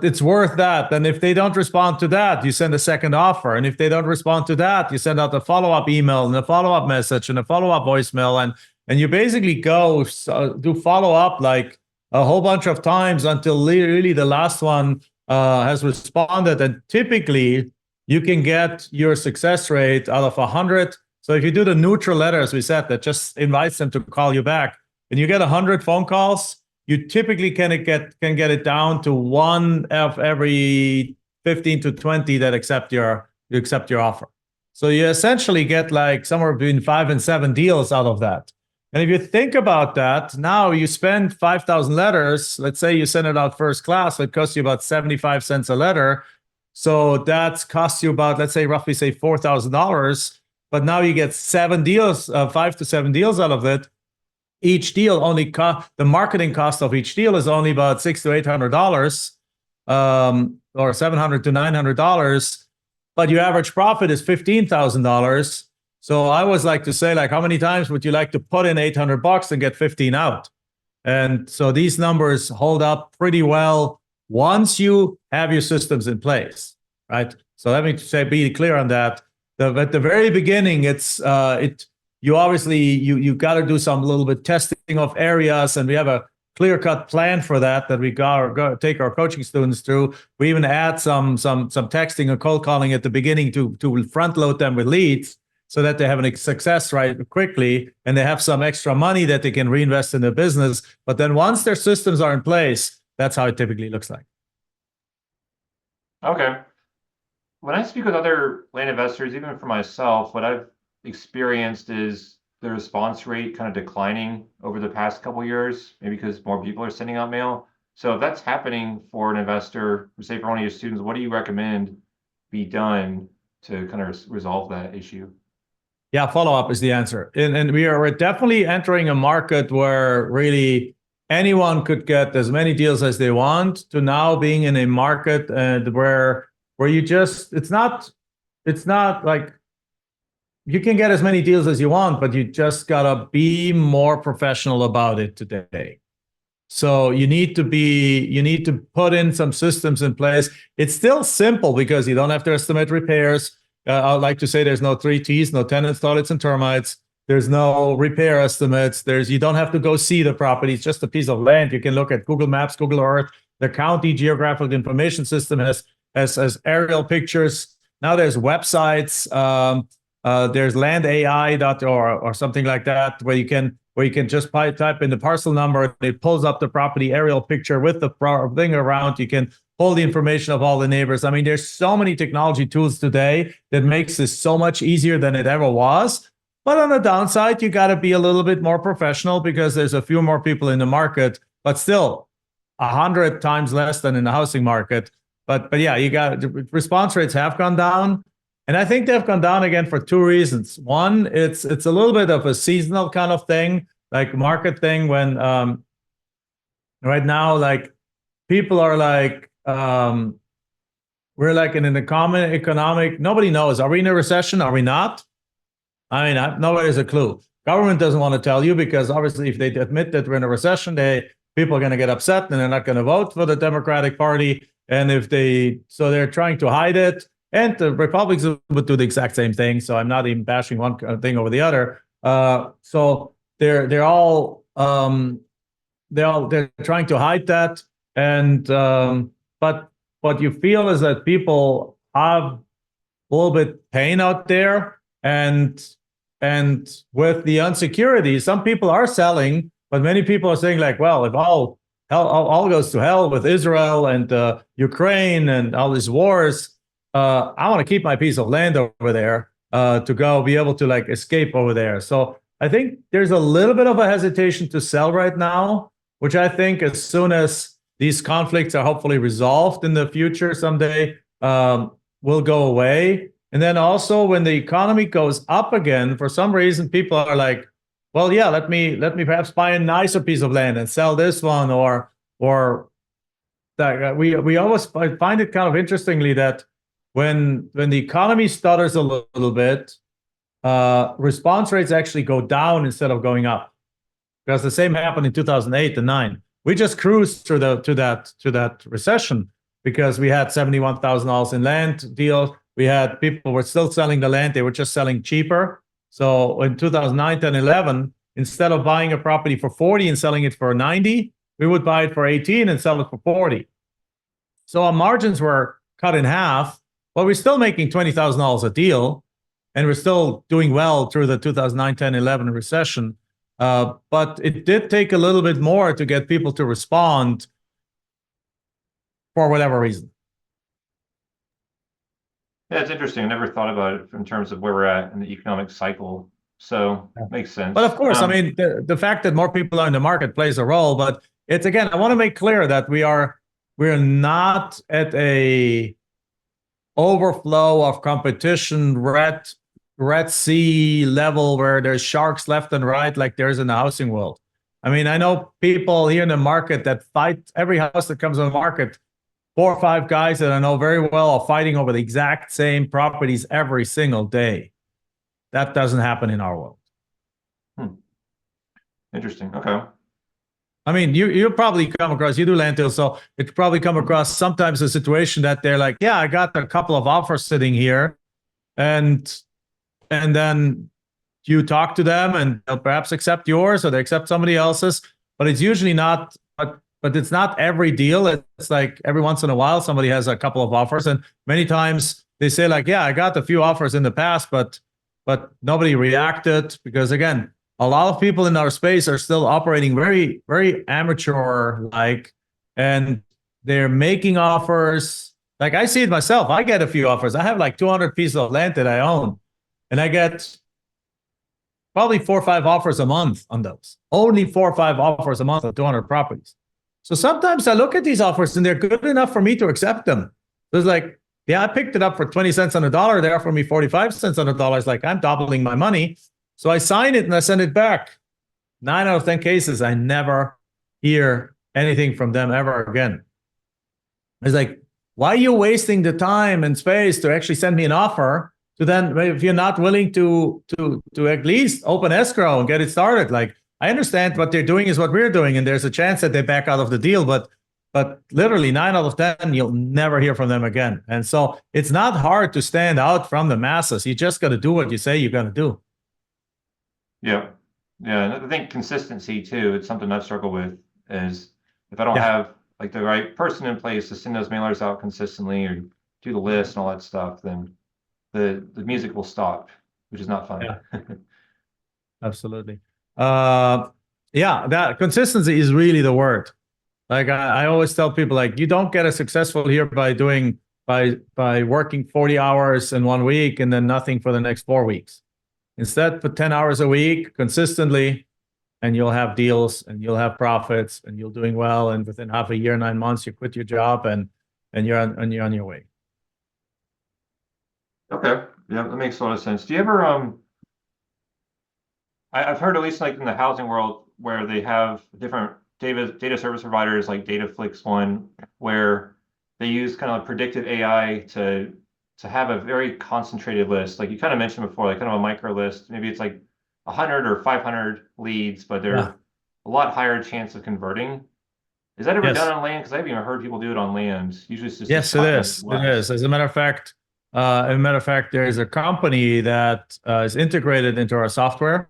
it's worth that. And if they don't respond to that, you send a second offer. And if they don't respond to that, you send out a follow-up email and a follow-up message and a follow-up voicemail. And you basically do follow-up like a whole bunch of times until really the last one has responded. And typically, you can get your success rate out of 100. So if you do the neutral letter, as we said, that just invites them to call you back, and you get 100 phone calls, you typically can get it down to one of every 15 to 20 that accept your offer. So you essentially get like somewhere between 5 and 7 deals out of that. And if you think about that, now you spend 5,000 letters. Let's say you send it out first class, it costs you about 75 cents a letter. So that's costs you about, let's say, roughly say $4,000. But now you get 7 deals, 5 to 7 deals out of it. Each deal only the marketing cost of each deal is only about $600 to $800, or $700 to $900. But your average profit is $15,000. So I always like to say, like, how many times would you like to put in $800 and get 15 out? And so these numbers hold up pretty well once you have your systems in place, right? So let me say, be clear on that. At the very beginning, you obviously you got to do some little bit testing of areas, and we have a clear-cut plan for that we go take our coaching students through. We even add some texting and cold calling at the beginning to front load them with leads so that they have a success right quickly, and they have some extra money that they can reinvest in their business. But then once their systems are in place, that's how it typically looks like.
Okay. When I speak with other land investors, even for myself, what I've experienced is the response rate kind of declining over the past couple of years, maybe because more people are sending out mail. So if that's happening for an investor, say for one of your students, what do you recommend be done to kind of resolve that issue?
Yeah, follow-up is the answer. And we're definitely entering a market where really anyone could get as many deals as they want, to now being in a market where you just, it's not like you can get as many deals as you want, but you just gotta be more professional about it today. So you need to put in some systems in place. It's still simple because you don't have to estimate repairs. I like to say there's no 3 T's, no tenants, toilets, and termites. There's no repair estimates. You don't have to go see the property. It's just a piece of land. You can look at Google Maps, Google Earth. The county geographical information system has aerial pictures. Now there's websites. There's landai.org or something like that, where you can just type in the parcel number. It pulls up the property aerial picture with the thing around. You can pull the information of all the neighbors. I mean, there's so many technology tools today that makes this so much easier than it ever was. But on the downside, you got to be a little bit more professional because there's a few more people in the market, but still 100 times less than in the housing market. But yeah, response rates have gone down. And I think they've gone down again for 2 reasons. One, it's a little bit of a seasonal kind of thing, like market thing, when right now, like, people are like, we're like in an economic, nobody knows. Are we in a recession? Are we not? I mean, nobody has a clue. Government doesn't want to tell you because obviously if they admit that we're in a recession, people are going to get upset and they're not going to vote for the Democratic Party. And so they're trying to hide it. And the Republicans would do the exact same thing. So I'm not even bashing one thing over the other. So they're trying to hide that. And but what you feel is that people have a little bit pain out there, and with the insecurity, some people are selling, but many people are saying, like, well, if all goes to hell with Israel and Ukraine and all these wars, I want to keep my piece of land over there to go be able to like escape over there. So I think there's a little bit of a hesitation to sell right now, which I think as soon as these conflicts are hopefully resolved in the future someday, will go away. And then also when the economy goes up again, for some reason, people are like, well, yeah, let me perhaps buy a nicer piece of land and sell this one, or that we always find it kind of interestingly that when the economy stutters a little bit, response rates actually go down instead of going up, because the same happened in 2008 and 9. We just cruised through to that recession because we had $71,000 in land deals. We had people were still selling the land; they were just selling cheaper. So in 2009, 10, 11, instead of buying a property for 40 and selling it for 90, we would buy it for 18 and sell it for 40. So our margins were cut in half, but we're still making $20,000 a deal, and we're still doing well through the 2009, 10, 11 recession. But it did take a little bit more to get people to respond for whatever reason.
Yeah, it's interesting. I never thought about it in terms of where we're at in the economic cycle. So makes sense.
But of course, I mean, the fact that more people are in the market plays a role. But it's, again, I want to make clear that we're not at a overflow of competition, Red Sea level where there's sharks left and right like there's in the housing world. I mean, I know people here in the market that fight every house that comes on the market. 4 or 5 guys that I know very well are fighting over the exact same properties every single day. That doesn't happen in our world.
Interesting. Okay.
I mean, you probably come across, you do land deals, so it's probably come across sometimes a situation that they're like, yeah, I got a couple of offers sitting here, and then you talk to them and they'll perhaps accept yours or they accept somebody else's, but it's usually not, but it's not every deal. It's like every once in a while somebody has a couple of offers, and many times they say like, yeah, I got a few offers in the past, but nobody reacted, because again, a lot of people in our space are still operating very, very amateur-like, and they're making offers. Like, I see it myself. I get a few offers. I have like 200 pieces of land that I own, and I get probably 4 or 5 offers a month on those. Only 4 or 5 offers a month on 200 properties. So sometimes I look at these offers and they're good enough for me to accept them. So it's like, yeah, I picked it up for 20 cents on the dollar. They offer me 45 cents on the dollar. It's like, I'm doubling my money. So I sign it and I send it back. 9 out of 10 cases, I never hear anything from them ever again. It's like, why are you wasting the time and space to actually send me an offer to then, if you're not willing to at least open escrow and get it started? Like, I understand what they're doing is what we're doing, and there's a chance that they back out of the deal, but literally 9 out of 10, you'll never hear from them again. And so it's not hard to stand out from the masses. You just got to do what you say you're going to do.
Yeah. Yeah. And I think consistency too, it's something I've struggled with, is if I don't have like the right person in place to send those mailers out consistently or do the list and all that stuff, then the music will stop, which is not fun.
Yeah. Absolutely. Yeah, that consistency is really the word. Like I always tell people, like, you don't get as successful here by working 40 hours in 1 week and then nothing for the next 4 weeks. Instead, put 10 hours a week consistently, and you'll have deals and you'll have profits and you're doing well. And within half a year, 9 months, you quit your job and you're on your way.
Okay. Yeah, that makes a lot of sense. Do you ever I've heard, at least like in the housing world, where they have different data service providers, like Dataflix one, where they use kind of predictive AI to have a very concentrated list. Like you kind of mentioned before, like kind of a micro list. Maybe it's like 100 or 500 leads, but they're a lot higher chance of converting. Is that ever done on land? Because I've even heard people do it on land. Usually it's just
yes, it is. It is. As a matter of fact, there is a company that is integrated into our software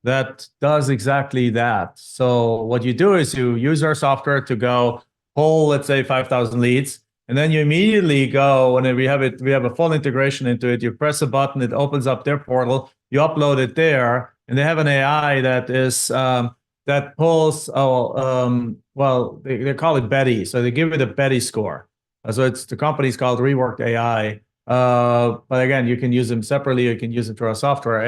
that does exactly that. So what you do is you use our software to go pull, let's say, 5,000 leads, and then you immediately go, and we have a full integration into it. You press a button, it opens up their portal, you upload it there, and they have an AI that is that pulls. Well, they call it Betty, so they give it a Betty score. So the company's called Reworked AI. But again, you can use them separately. You can use it through our software,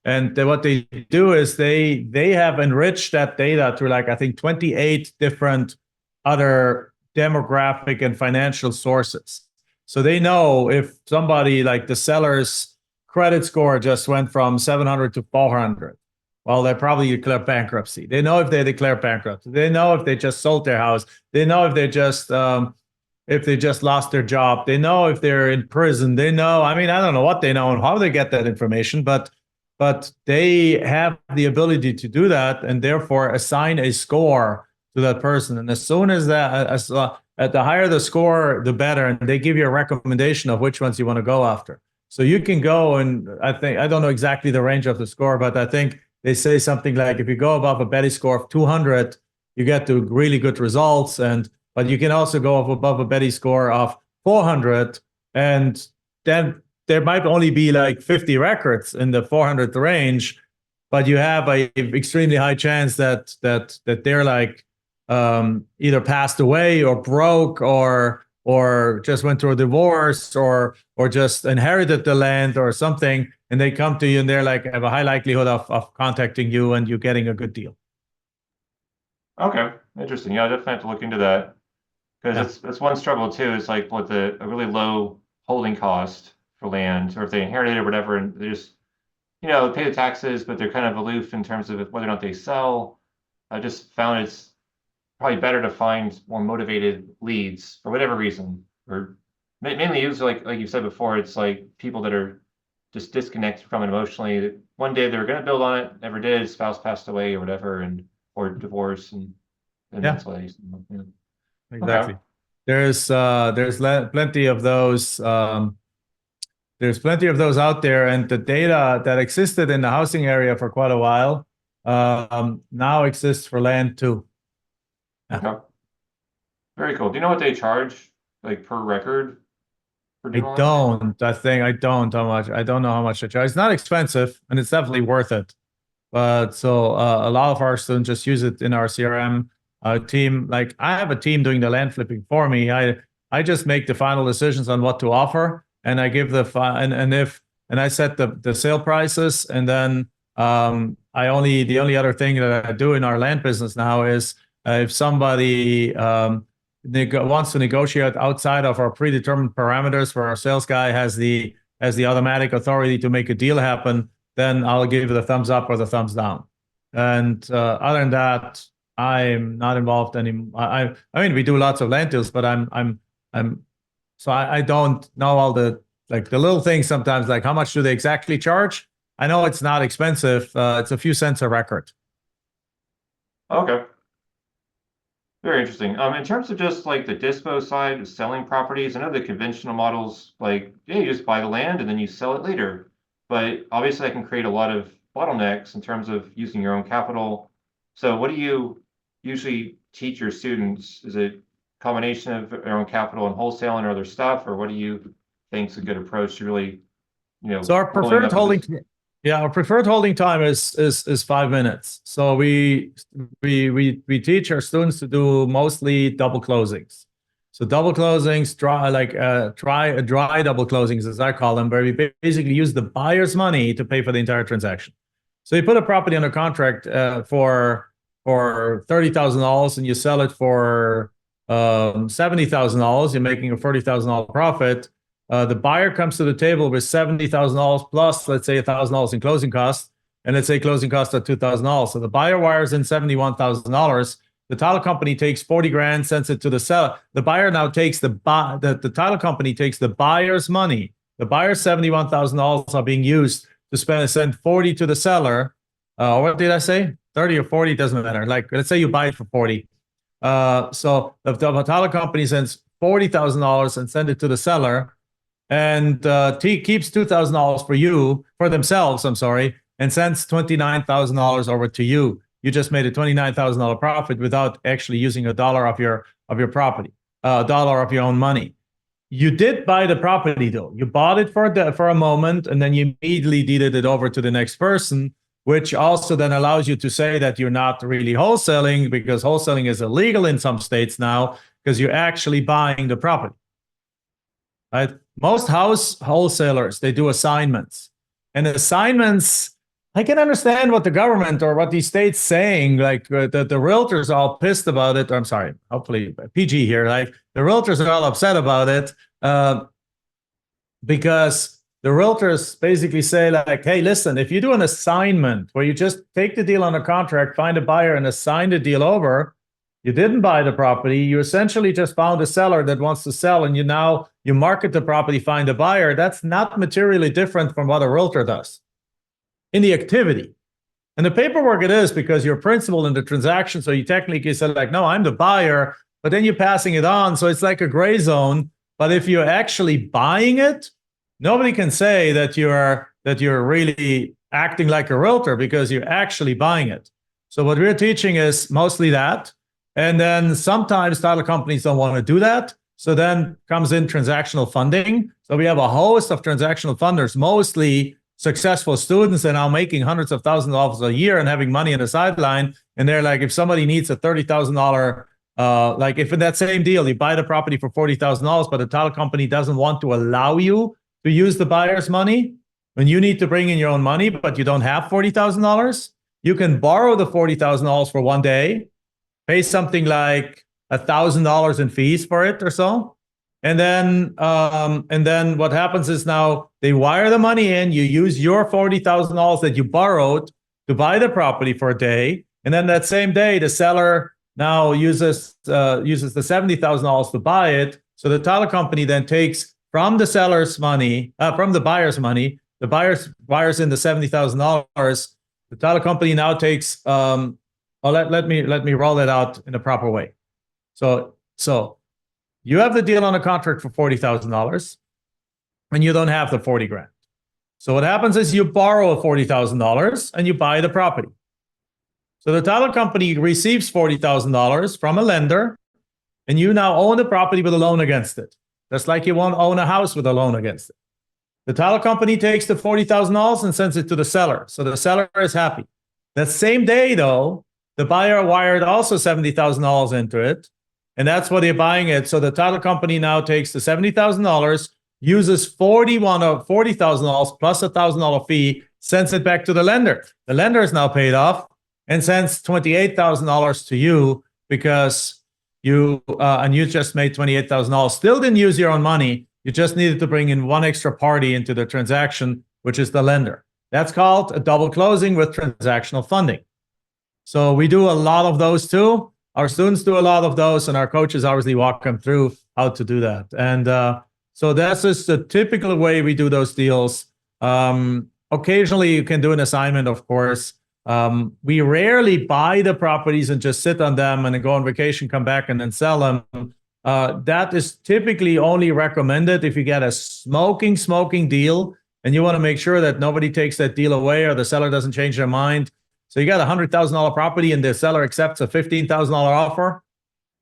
and what they do is they have enriched that data through, like, I think 28 different other demographic and financial sources. So they know if somebody, like the seller's credit score just went from 700 to 400. Well, they probably declare bankruptcy. They know if they declare bankruptcy. They know if they just sold their house. They know if they just lost their job. They know if they're in prison. They know, I mean, I don't know what they know and how they get that information, but they have the ability to do that, and therefore assign a score to that person. And as soon as the higher the score, the better. And they give you a recommendation of which ones you want to go after. So you can go, and I don't know exactly the range of the score, but I think they say something like, if you go above a Betty score of 200, you get to really good results. But you can also go above a Betty score of 400, and then there might only be like 50 records in the 400 range, but you have a extremely high chance that they're like either passed away or broke or just went through a divorce or just inherited the land or something, and they come to you and they're like have a high likelihood of contacting you and you getting a good deal.
Okay, interesting. Yeah, I definitely have to look into that because that's one struggle too. Is like with a really low holding cost for land, or if they inherit it or whatever, and they just pay the taxes, but they're kind of aloof in terms of whether or not they sell. I just found it's probably better to find more motivated leads for whatever reason, or mainly usually like you said before, it's like people that are just disconnected from it emotionally. One day they were going to build on it, never did, spouse passed away or whatever, or divorce, and that's why. Yeah.
Exactly.
Okay.
There's plenty of those. There's plenty of those out there, and the data that existed in the housing area for quite a while now exists for land too.
Okay. Very cool. Do you know what they charge, like per record?
I don't. I don't how much. I don't know how much they charge. It's not expensive, and it's definitely worth it. But so a lot of our students just use it in our CRM team. Like I have a team doing the land flipping for me. I just make the final decisions on what to offer, and I give and I set the sale prices, and then the only other thing that I do in our land business now is if somebody wants to negotiate outside of our predetermined parameters, where our sales guy has the automatic authority to make a deal happen, then I'll give it a thumbs up or the thumbs down. And other than that, I'm not involved anymore. I mean, we do lots of land deals, but so I don't know all the little things sometimes, like how much do they exactly charge? I know it's not expensive. It's a few cents a record.
Okay. Very interesting. In terms of just like the dispo side of selling properties, I know the conventional models, like, yeah, you just buy the land and then you sell it later. But obviously that can create a lot of bottlenecks in terms of using your own capital. So what do you usually teach your students? Is it a combination of their own capital and wholesale and other stuff, or what do you think is a good approach to really,
So our preferred holding, our preferred holding time is 5 minutes. So we teach our students to do mostly double closings. So double closings, dry double closings, as I call them, where we basically use the buyer's money to pay for the entire transaction. So you put a property under contract for $30,000 and you sell it for $70,000. You're making a $40,000 profit. The buyer comes to the table with $70,000 plus, let's say, $1,000 in closing costs, and let's say closing costs are $2,000. So the buyer wires in $71,000. The title company takes 40 grand, sends it to the seller. The buyer now takes the title company takes the buyer's money. The buyer's $71,000 are being used to send 40 to the seller. What did I say? 30 or 40 doesn't matter. Like, let's say you buy it for 40. So the title company sends $40,000 and send it to the seller, and keeps $2,000 for themselves, and sends $29,000 over to you. You just made a $29,000 profit without actually using a dollar of your property, a dollar of your own money. You did buy the property though. You bought it for a moment, and then you immediately deeded it over to the next person, which also then allows you to say that you're not really wholesaling, because wholesaling is illegal in some states now, because you're actually buying the property. Right? Most house wholesalers, they do assignments. And assignments, I can understand what the government or what these states saying, like the realtors are all pissed about it. I'm sorry, hopefully PG here. Like the realtors are all upset about it because the realtors basically say like, hey, listen, if you do an assignment where you just take the deal on a contract, find a buyer and assign the deal over, you didn't buy the property. You essentially just found a seller that wants to sell, and you market the property, find a buyer. That's not materially different from what a realtor does in the activity. And the paperwork it is, because you're principal in the transaction, so you technically say like, no, I'm the buyer, but then you're passing it on, so it's like a gray zone. But if you're actually buying it, nobody can say that you're really acting like a realtor, because you're actually buying it. So what we're teaching is mostly that. And then sometimes title companies don't want to do that. So then comes in transactional funding. So we have a host of transactional funders, mostly successful students and now making hundreds of thousands of dollars a year and having money on the sideline. And they're like, if somebody needs a $30,000, like if in that same deal, you buy the property for $40,000, but the title company doesn't want to allow you to use the buyer's money, when you need to bring in your own money, but you don't have $40,000, you can borrow the $40,000 for one day, pay something like $1,000 in fees for it or so. And then what happens is now they wire the money in, you use your $40,000 that you borrowed to buy the property for a day. And then that same day, the seller now uses the $70,000 to buy it. So the title company then takes from the seller's money, from the buyer's money, the buyer's wires in the $70,000. The title company now takes, let me roll it out in a proper way. So you have the deal on a contract for $40,000 and you don't have the 40 grand. So what happens is you borrow $40,000 and you buy the property. So the title company receives $40,000 from a lender and you now own the property with a loan against it. Just like you won't own a house with a loan against it. The title company takes the $40,000 and sends it to the seller. So the seller is happy. That same day though, the buyer wired also $70,000 into it. And that's what they're buying it. So the title company now takes the $70,000, uses $40,000 plus a $1,000 fee, sends it back to the lender. The lender is now paid off and sends $28,000 to you because you just made $28,000. Still didn't use your own money. You just needed to bring in one extra party into the transaction, which is the lender. That's called a double closing with transactional funding. So we do a lot of those too. Our students do a lot of those, and our coaches obviously walk them through how to do that. And so that's just the typical way we do those deals. Occasionally, you can do an assignment, of course. We rarely buy the properties and just sit on them and then go on vacation, come back, and then sell them. That is typically only recommended if you get a smoking deal and you want to make sure that nobody takes that deal away or the seller doesn't change their mind. So you got a $100,000 property and the seller accepts a $15,000 offer.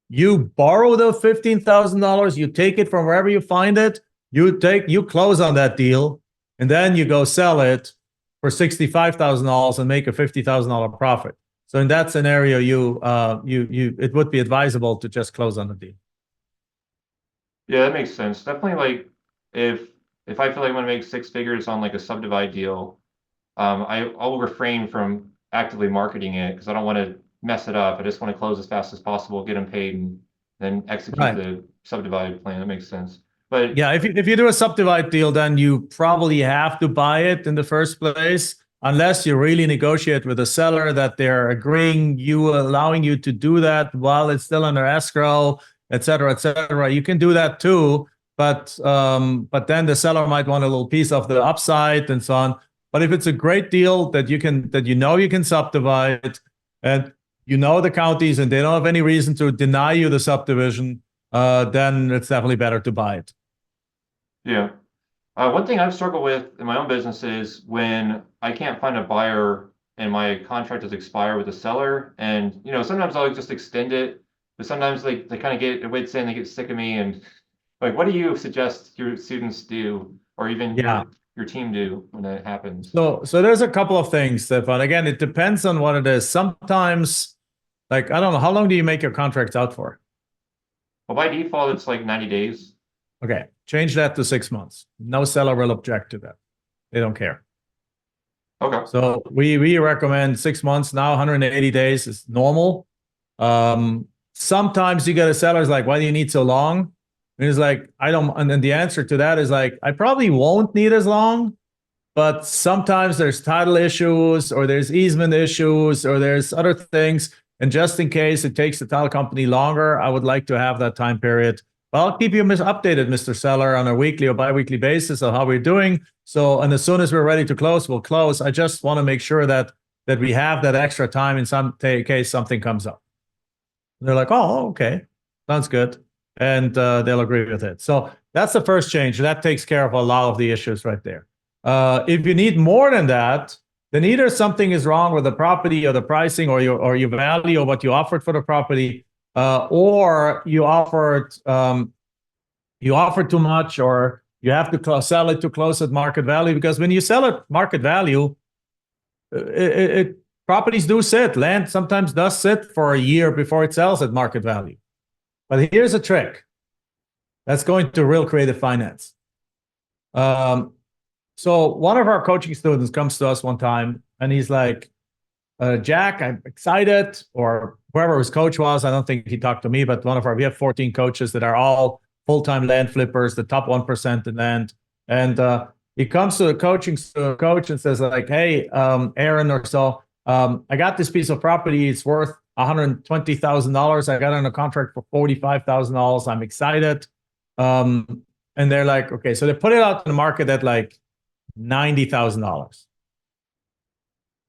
You borrow the $15,000, you take it from wherever you find it, you close on that deal, and then you go sell it for $65,000 and make a $50,000 profit. So in that scenario, it would be advisable to just close on the deal.
Yeah, that makes sense. Definitely, like if I feel like I want to make six figures on like a subdivide deal, I'll refrain from actively marketing it because I don't want to mess it up. I just want to close as fast as possible, get them paid, and then execute the subdivide plan. That makes sense. But
yeah, if you do a subdivide deal, then you probably have to buy it in the first place, unless you really negotiate with the seller that they're allowing you to do that while it's still under escrow, et cetera, et cetera. You can do that too, but then the seller might want a little piece of the upside and so on. But if it's a great deal that you can subdivide, and the counties and they don't have any reason to deny you the subdivision, then it's definitely better to buy it.
Yeah. One thing I've struggled with in my own business is when I can't find a buyer and my contract is expired with the seller, and sometimes I'll just extend it, but sometimes they kind of get wits in, they get sick of me, and like, what do you suggest your students do, or even your team do when that happens?
So there's a couple of things, Stefan. Again, it depends on what it is. Sometimes, like, I don't know, how long do you make your contracts out for?
Well, by default, it's like 90 days.
Okay, change that to 6 months. No seller will object to that. They don't care.
Okay.
So we recommend 6 months now. 180 days is normal. Sometimes you get a seller's like, why do you need so long? And it's like, I don't, and then the answer to that is like, I probably won't need as long, but sometimes there's title issues or there's easement issues or there's other things. And just in case it takes the title company longer, I would like to have that time period. But I'll keep you updated, Mr. Seller, on a weekly or bi-weekly basis of how we're doing. So, and as soon as we're ready to close, we'll close. I just want to make sure that we have that extra time in some case something comes up. And they're like, oh, okay, sounds good. And they'll agree with it. So that's the first change. That takes care of a lot of the issues right there. If you need more than that, then either something is wrong with the property or the pricing or your value or what you offered for the property, or you offer too much, or you have to sell it too close at market value. Because when you sell at market value, properties do sit. Land sometimes does sit for a year before it sells at market value. But here's a trick that's going to real creative finance. So one of our coaching students comes to us one time, and he's like, Jack, I'm excited, or whoever his coach was. I don't think he talked to me, but we have 14 coaches that are all full-time land flippers, the top 1% in land. And he comes to the coach and says like, hey, Aaron or so, I got this piece of property. It's worth $120,000. I got it on a contract for $45,000. I'm excited. And they're like, okay, so they put it out in the market at like $90,000.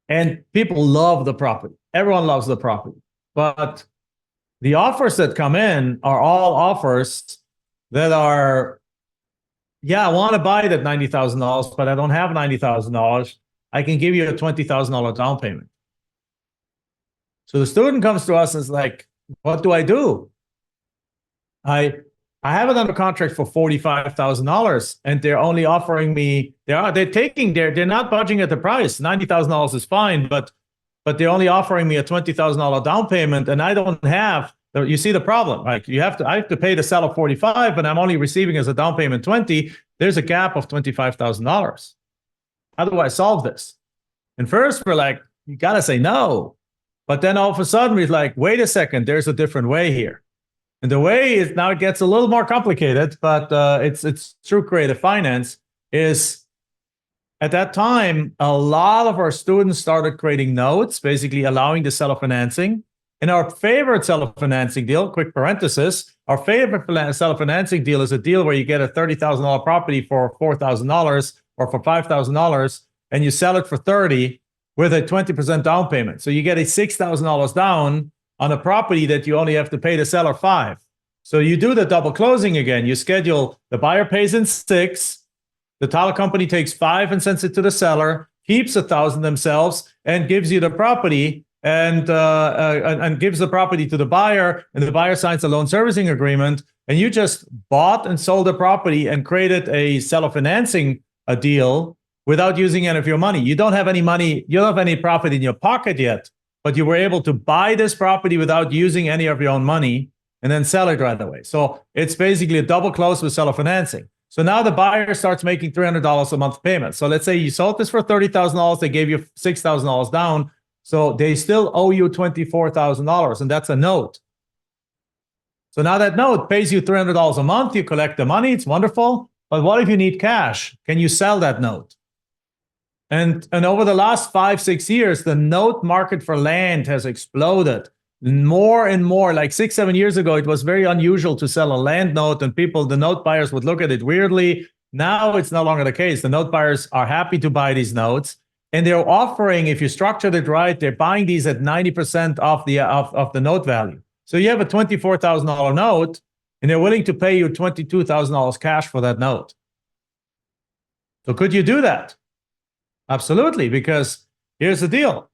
And people love the property. Everyone loves the property. But the offers that come in are all offers that are, yeah, I want to buy it at $90,000, but I don't have $90,000. I can give you a $20,000 down payment. So the student comes to us and is like, what do I do? I have it under contract for $45,000, and they're only offering me, they're not budging at the price. $90,000 is fine, but they're only offering me a $20,000 down payment, and I don't have. You see the problem? Like I have to pay the seller 45, but I'm only receiving as a down payment 20. There's a gap of $25,000. How do I solve this? And first we're like, you gotta say no, but then all of a sudden we're like, wait a second, there's a different way here. And the way is, now it gets a little more complicated, but it's true creative finance. Is at that time, a lot of our students started creating notes, basically allowing the seller financing. And our favorite seller financing deal, quick parenthesis, our favorite seller financing deal is a deal where you get a $30,000 property for $4,000 or for $5,000, and you sell it for $30,000 with a 20% down payment. So you get a $6,000 down on a property that you only have to pay the seller $5,000. So you do the double closing again. You schedule, the buyer pays in $6,000, the title company takes $5,000 and sends it to the seller, keeps $1,000 themselves, and gives you the property, and gives the property to the buyer, and the buyer signs a loan servicing agreement, and you just bought and sold the property and created a seller financing deal without using any of your money. You don't have any money, you don't have any profit in your pocket yet, but you were able to buy this property without using any of your own money and then sell it right away. So it's basically a double close with seller financing. So now the buyer starts making $300 a month payment. So let's say you sold this for $30,000, they gave you $6,000 down. So they still owe you $24,000, and that's a note. So now that note pays you $300 a month, you collect the money, it's wonderful. But what if you need cash? Can you sell that note? And over the last 5-6 years, the note market for land has exploded more and more. Like 6-7 years ago, it was very unusual to sell a land note, and the note buyers would look at it weirdly. Now it's no longer the case. The note buyers are happy to buy these notes, and they're offering, if you structured it right, they're buying these at 90% of the note value. So you have a $24,000 note, and they're willing to pay you $22,000 cash for that note. So could you do that? Absolutely, because here's the deal.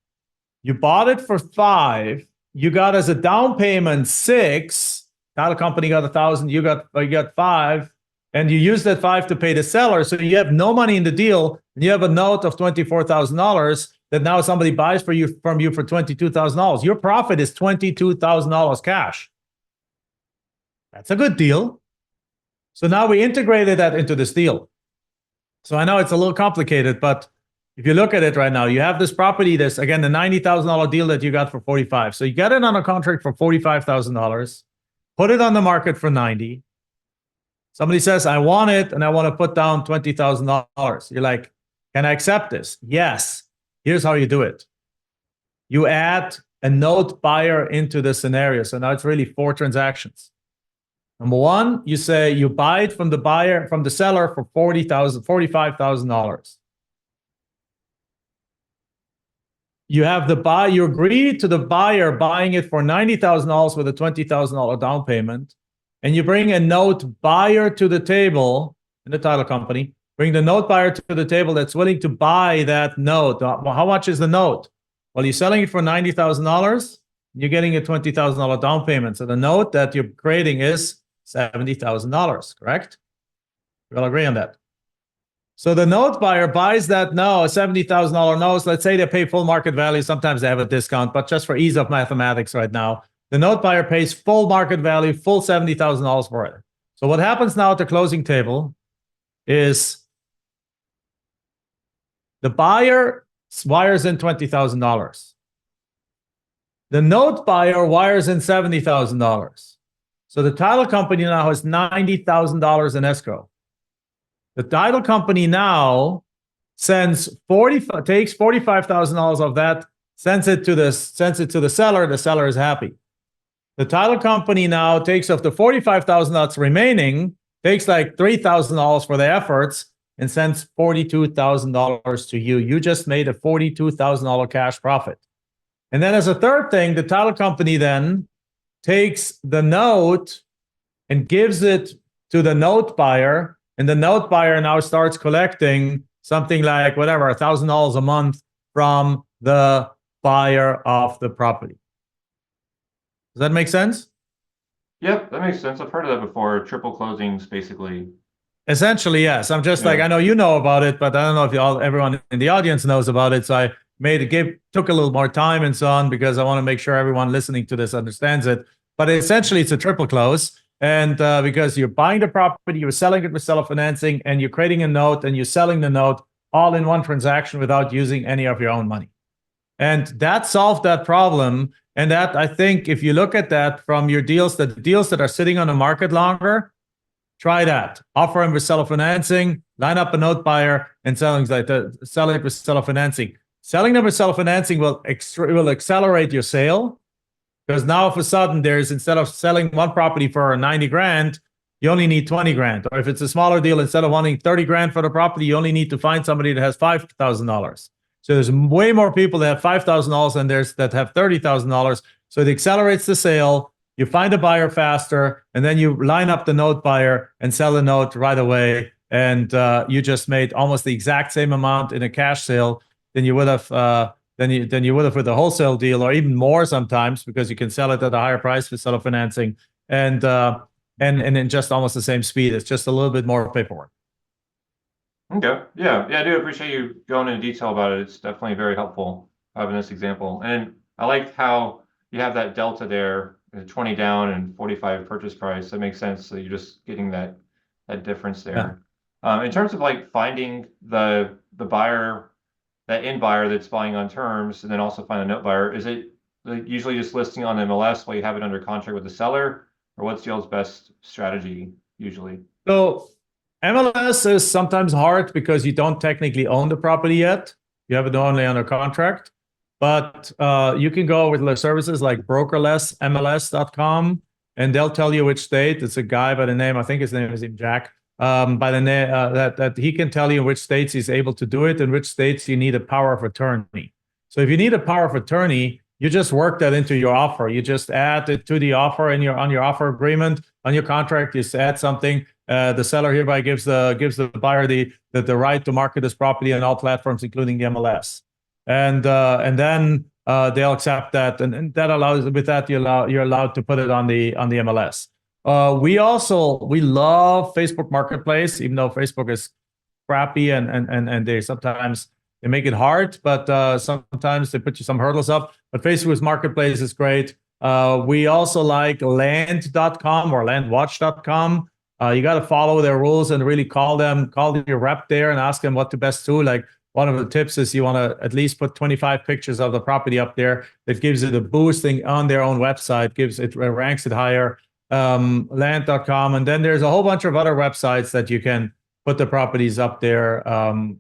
You bought it for $5,000, you got as a down payment $6,000, title company got $1,000, you got $5,000, and you use that $5,000 to pay the seller, so you have no money in the deal, and you have a note of $24,000 that now somebody buys from you for $22,000. Your profit is $22,000 cash. That's a good deal. So now we integrated that into this deal. So I know it's a little complicated, but if you look at it right now, you have this property, this, again, the $90,000 deal that you got for $45,000. So you get it on a contract for $45,000, put it on the market for $90,000. Somebody says, I want it, and I want to put down $20,000. You're like, can I accept this? Yes. Here's how you do it. You add a note buyer into the scenario. So now it's really 4 transactions. Number one, you say you buy it from the seller for $45,000. You have you agree to the buyer buying it for $90,000 with a $20,000 down payment, and you bring a note buyer to the table in the title company. Bring the note buyer to the table that's willing to buy that note. Well, how much is the note? Well, you're selling it for $90,000. You're getting a $20,000 down payment. So the note that you're creating is $70,000, correct? We'll agree on that. So the note buyer buys that now, a $70,000 note. Let's say they pay full market value. Sometimes they have a discount, but just for ease of mathematics right now, the note buyer pays full market value, full $70,000 for it. So what happens now at the closing table is the buyer wires in $20,000. The note buyer wires in $70,000. So the title company now has $90,000 in escrow. The title company now takes $45,000 of that, sends it to the seller. The seller is happy. The title company now takes off the $45,000 that's remaining, takes like $3,000 for the efforts, and sends $42,000 to you. You just made a $42,000 cash profit. And then as a third thing, the title company then takes the note and gives it to the note buyer, and the note buyer now starts collecting something like whatever, $1,000 a month from the buyer of the property. Does that make sense?
Yep, that makes sense. I've heard of that before. Triple closings, basically.
Essentially, yes. I'm just like, I know you know about it, but I don't know if everyone in the audience knows about it. So I took a little more time and so on, because I want to make sure everyone listening to this understands it. But essentially, it's a triple close. And because you're buying the property, you're selling it with seller financing, and you're creating a note, and you're selling the note all in one transaction without using any of your own money. And that solved that problem. And that, I think, if you look at that from your deals, the deals that are sitting on the market longer, try that. Offer them with seller financing, line up a note buyer, and selling it with seller financing. Selling them with seller financing will accelerate your sale, because now all of a sudden instead of selling one property for 90 grand, you only need 20 grand. Or if it's a smaller deal, instead of wanting 30 grand for the property, you only need to find somebody that has $5,000. So there's way more people that have $5,000 than there's that have $30,000. So it accelerates the sale. You find a buyer faster, and then you line up the note buyer and sell the note right away. And you just made almost the exact same amount in a cash sale than you would have than you would have with a wholesale deal, or even more sometimes, because you can sell it at a higher price with seller financing, and in just almost the same speed. It's just a little bit more paperwork.
Okay. Yeah. I do appreciate you going into detail about it. It's definitely very helpful having this example. And I like how you have that delta there, 20 down and 45 purchase price. That makes sense. So you're just getting that difference there. Yeah. In terms of like finding the buyer, that end buyer that's buying on terms, and then also find a note buyer, is it usually just listing on MLS while you have it under contract with the seller, or what's y'all's best strategy usually? So
MLS is sometimes hard because you don't technically own the property yet. You have it only under contract. But you can go with services like brokerlessmls.com, and they'll tell you which state. It's a guy by the name, I think his name is Jack, by the name that he can tell you which states he's able to do it and which states you need a power of attorney. So if you need a power of attorney, you just work that into your offer. You just add it to the offer on your offer agreement, on your contract. You just add something. The seller hereby gives the buyer the right to market this property on all platforms, including the MLS. And then they'll accept that, and that allows, with that you're allowed to put it on the MLS. We love Facebook Marketplace, even though Facebook is crappy and they sometimes they make it hard, but sometimes they put you some hurdles up. But Facebook's Marketplace is great. We also like land.com or landwatch.com. You got to follow their rules and really call your rep there and ask them what to best do. Like, one of the tips is you want to at least put 25 pictures of the property up there. That gives it a boosting on their own website, ranks it higher. Land.com, and then there's a whole bunch of other websites that you can put the properties up there. And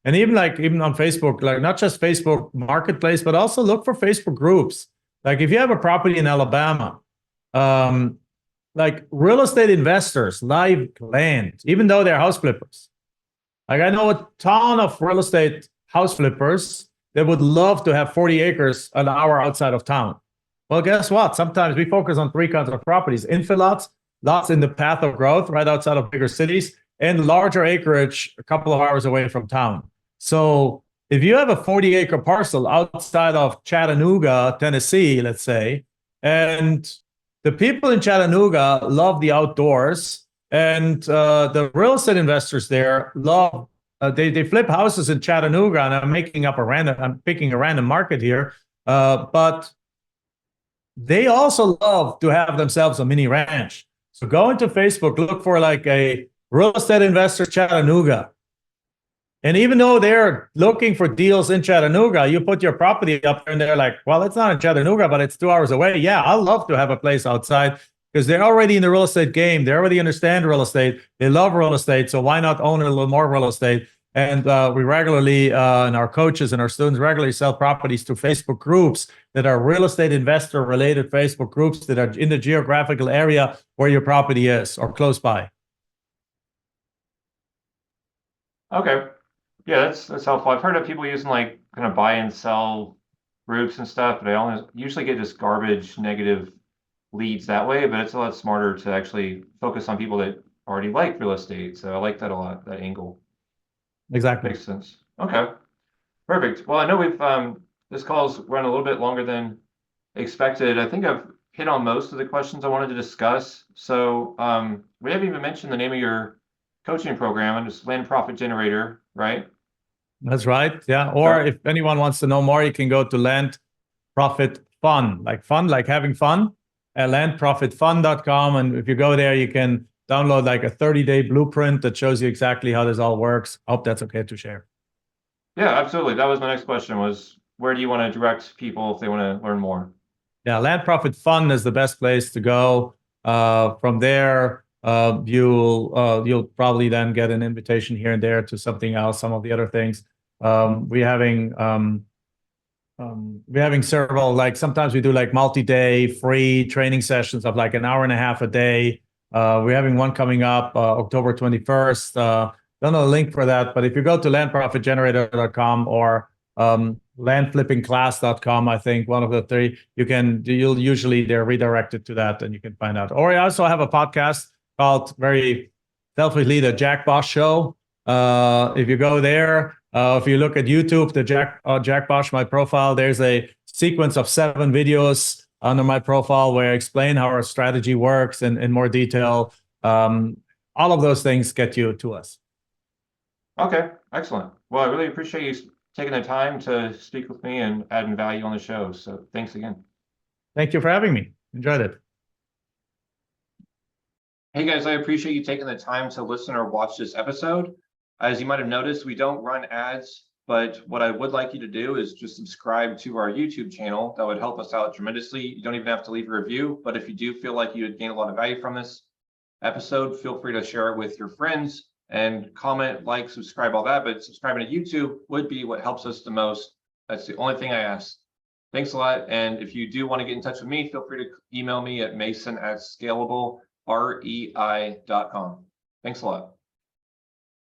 even on Facebook, like not just Facebook Marketplace, but also look for Facebook groups. Like if you have a property in Alabama, like real estate investors like land, even though they're house flippers. Like I know a ton of real estate house flippers that would love to have 40 acres an hour outside of town. Well, guess what? Sometimes we focus on three kinds of properties: infill lots in the path of growth right outside of bigger cities, and larger acreage a couple of hours away from town. So if you have a 40-acre parcel outside of Chattanooga, Tennessee, let's say, and the people in Chattanooga love the outdoors, and the real estate investors there love, they flip houses in Chattanooga, and I'm picking a random market here, but they also love to have themselves a mini ranch. So go into Facebook, look for like a real estate investor Chattanooga. And even though they're looking for deals in Chattanooga, you put your property up there and they're like, well, it's not in Chattanooga, but it's 2 hours away. Yeah, I'd love to have a place outside because they're already in the real estate game. They already understand real estate. They love real estate. So why not own a little more real estate? And we regularly, and our coaches and our students regularly sell properties to Facebook groups that are real estate investor related Facebook groups that are in the geographical area where your property is or close by.
Okay. Yeah, that's helpful. I've heard of people using like kind of buy and sell groups and stuff, but I usually get just garbage negative leads that way, but it's a lot smarter to actually focus on people that already like real estate. So I like that a lot, that angle.
Exactly.
Makes sense. Okay. Perfect. Well, I know we've this call's run a little bit longer than expected. I think I've hit on most of the questions I wanted to discuss. So we haven't even mentioned the name of your coaching program, and it's Land Profit Generator, right?
That's right. Yeah. Or if anyone wants to know more, you can go to Land Profit Fun, like having fun, at landprofitfun.com. And if you go there, you can download like a 30-day blueprint that shows you exactly how this all works. I hope that's okay to share.
Yeah, absolutely. That was my next question, was where do you want to direct people if they want to learn more?
Yeah, Land Profit Fun is the best place to go. From there, you'll probably then get an invitation here and there to something else, some of the other things. We're having several, like sometimes we do like multi-day free training sessions of like an hour and a half a day. We're having one coming up October 21st. Don't know the link for that, but if you go to landprofitgenerator.com or landflippingclass.com, I think one of the three, you'll usually, they're redirected to that and you can find out. Or I also have a podcast called very selfishly the Jack Bosch Show. If you go there, if you look at YouTube, the Jack Bosch, my profile, there's a sequence of 7 videos under my profile where I explain how our strategy works in more detail. All of those things get you to us.
Okay, excellent. Well, I really appreciate you taking the time to speak with me and adding value on the show. So thanks again.
Thank you for having me. Enjoyed it.
Hey guys, I appreciate you taking the time to listen or watch this episode. As you might have noticed, we don't run ads, but what I would like you to do is just subscribe to our YouTube channel. That would help us out tremendously. You don't even have to leave a review, but if you do feel like you would gain a lot of value from this episode, feel free to share it with your friends and comment, like, subscribe, all that. But subscribing to YouTube would be what helps us the most. That's the only thing I ask. Thanks a lot. And if you do want to get in touch with me, feel free to email me at mason@scalablerei.com. Thanks a lot.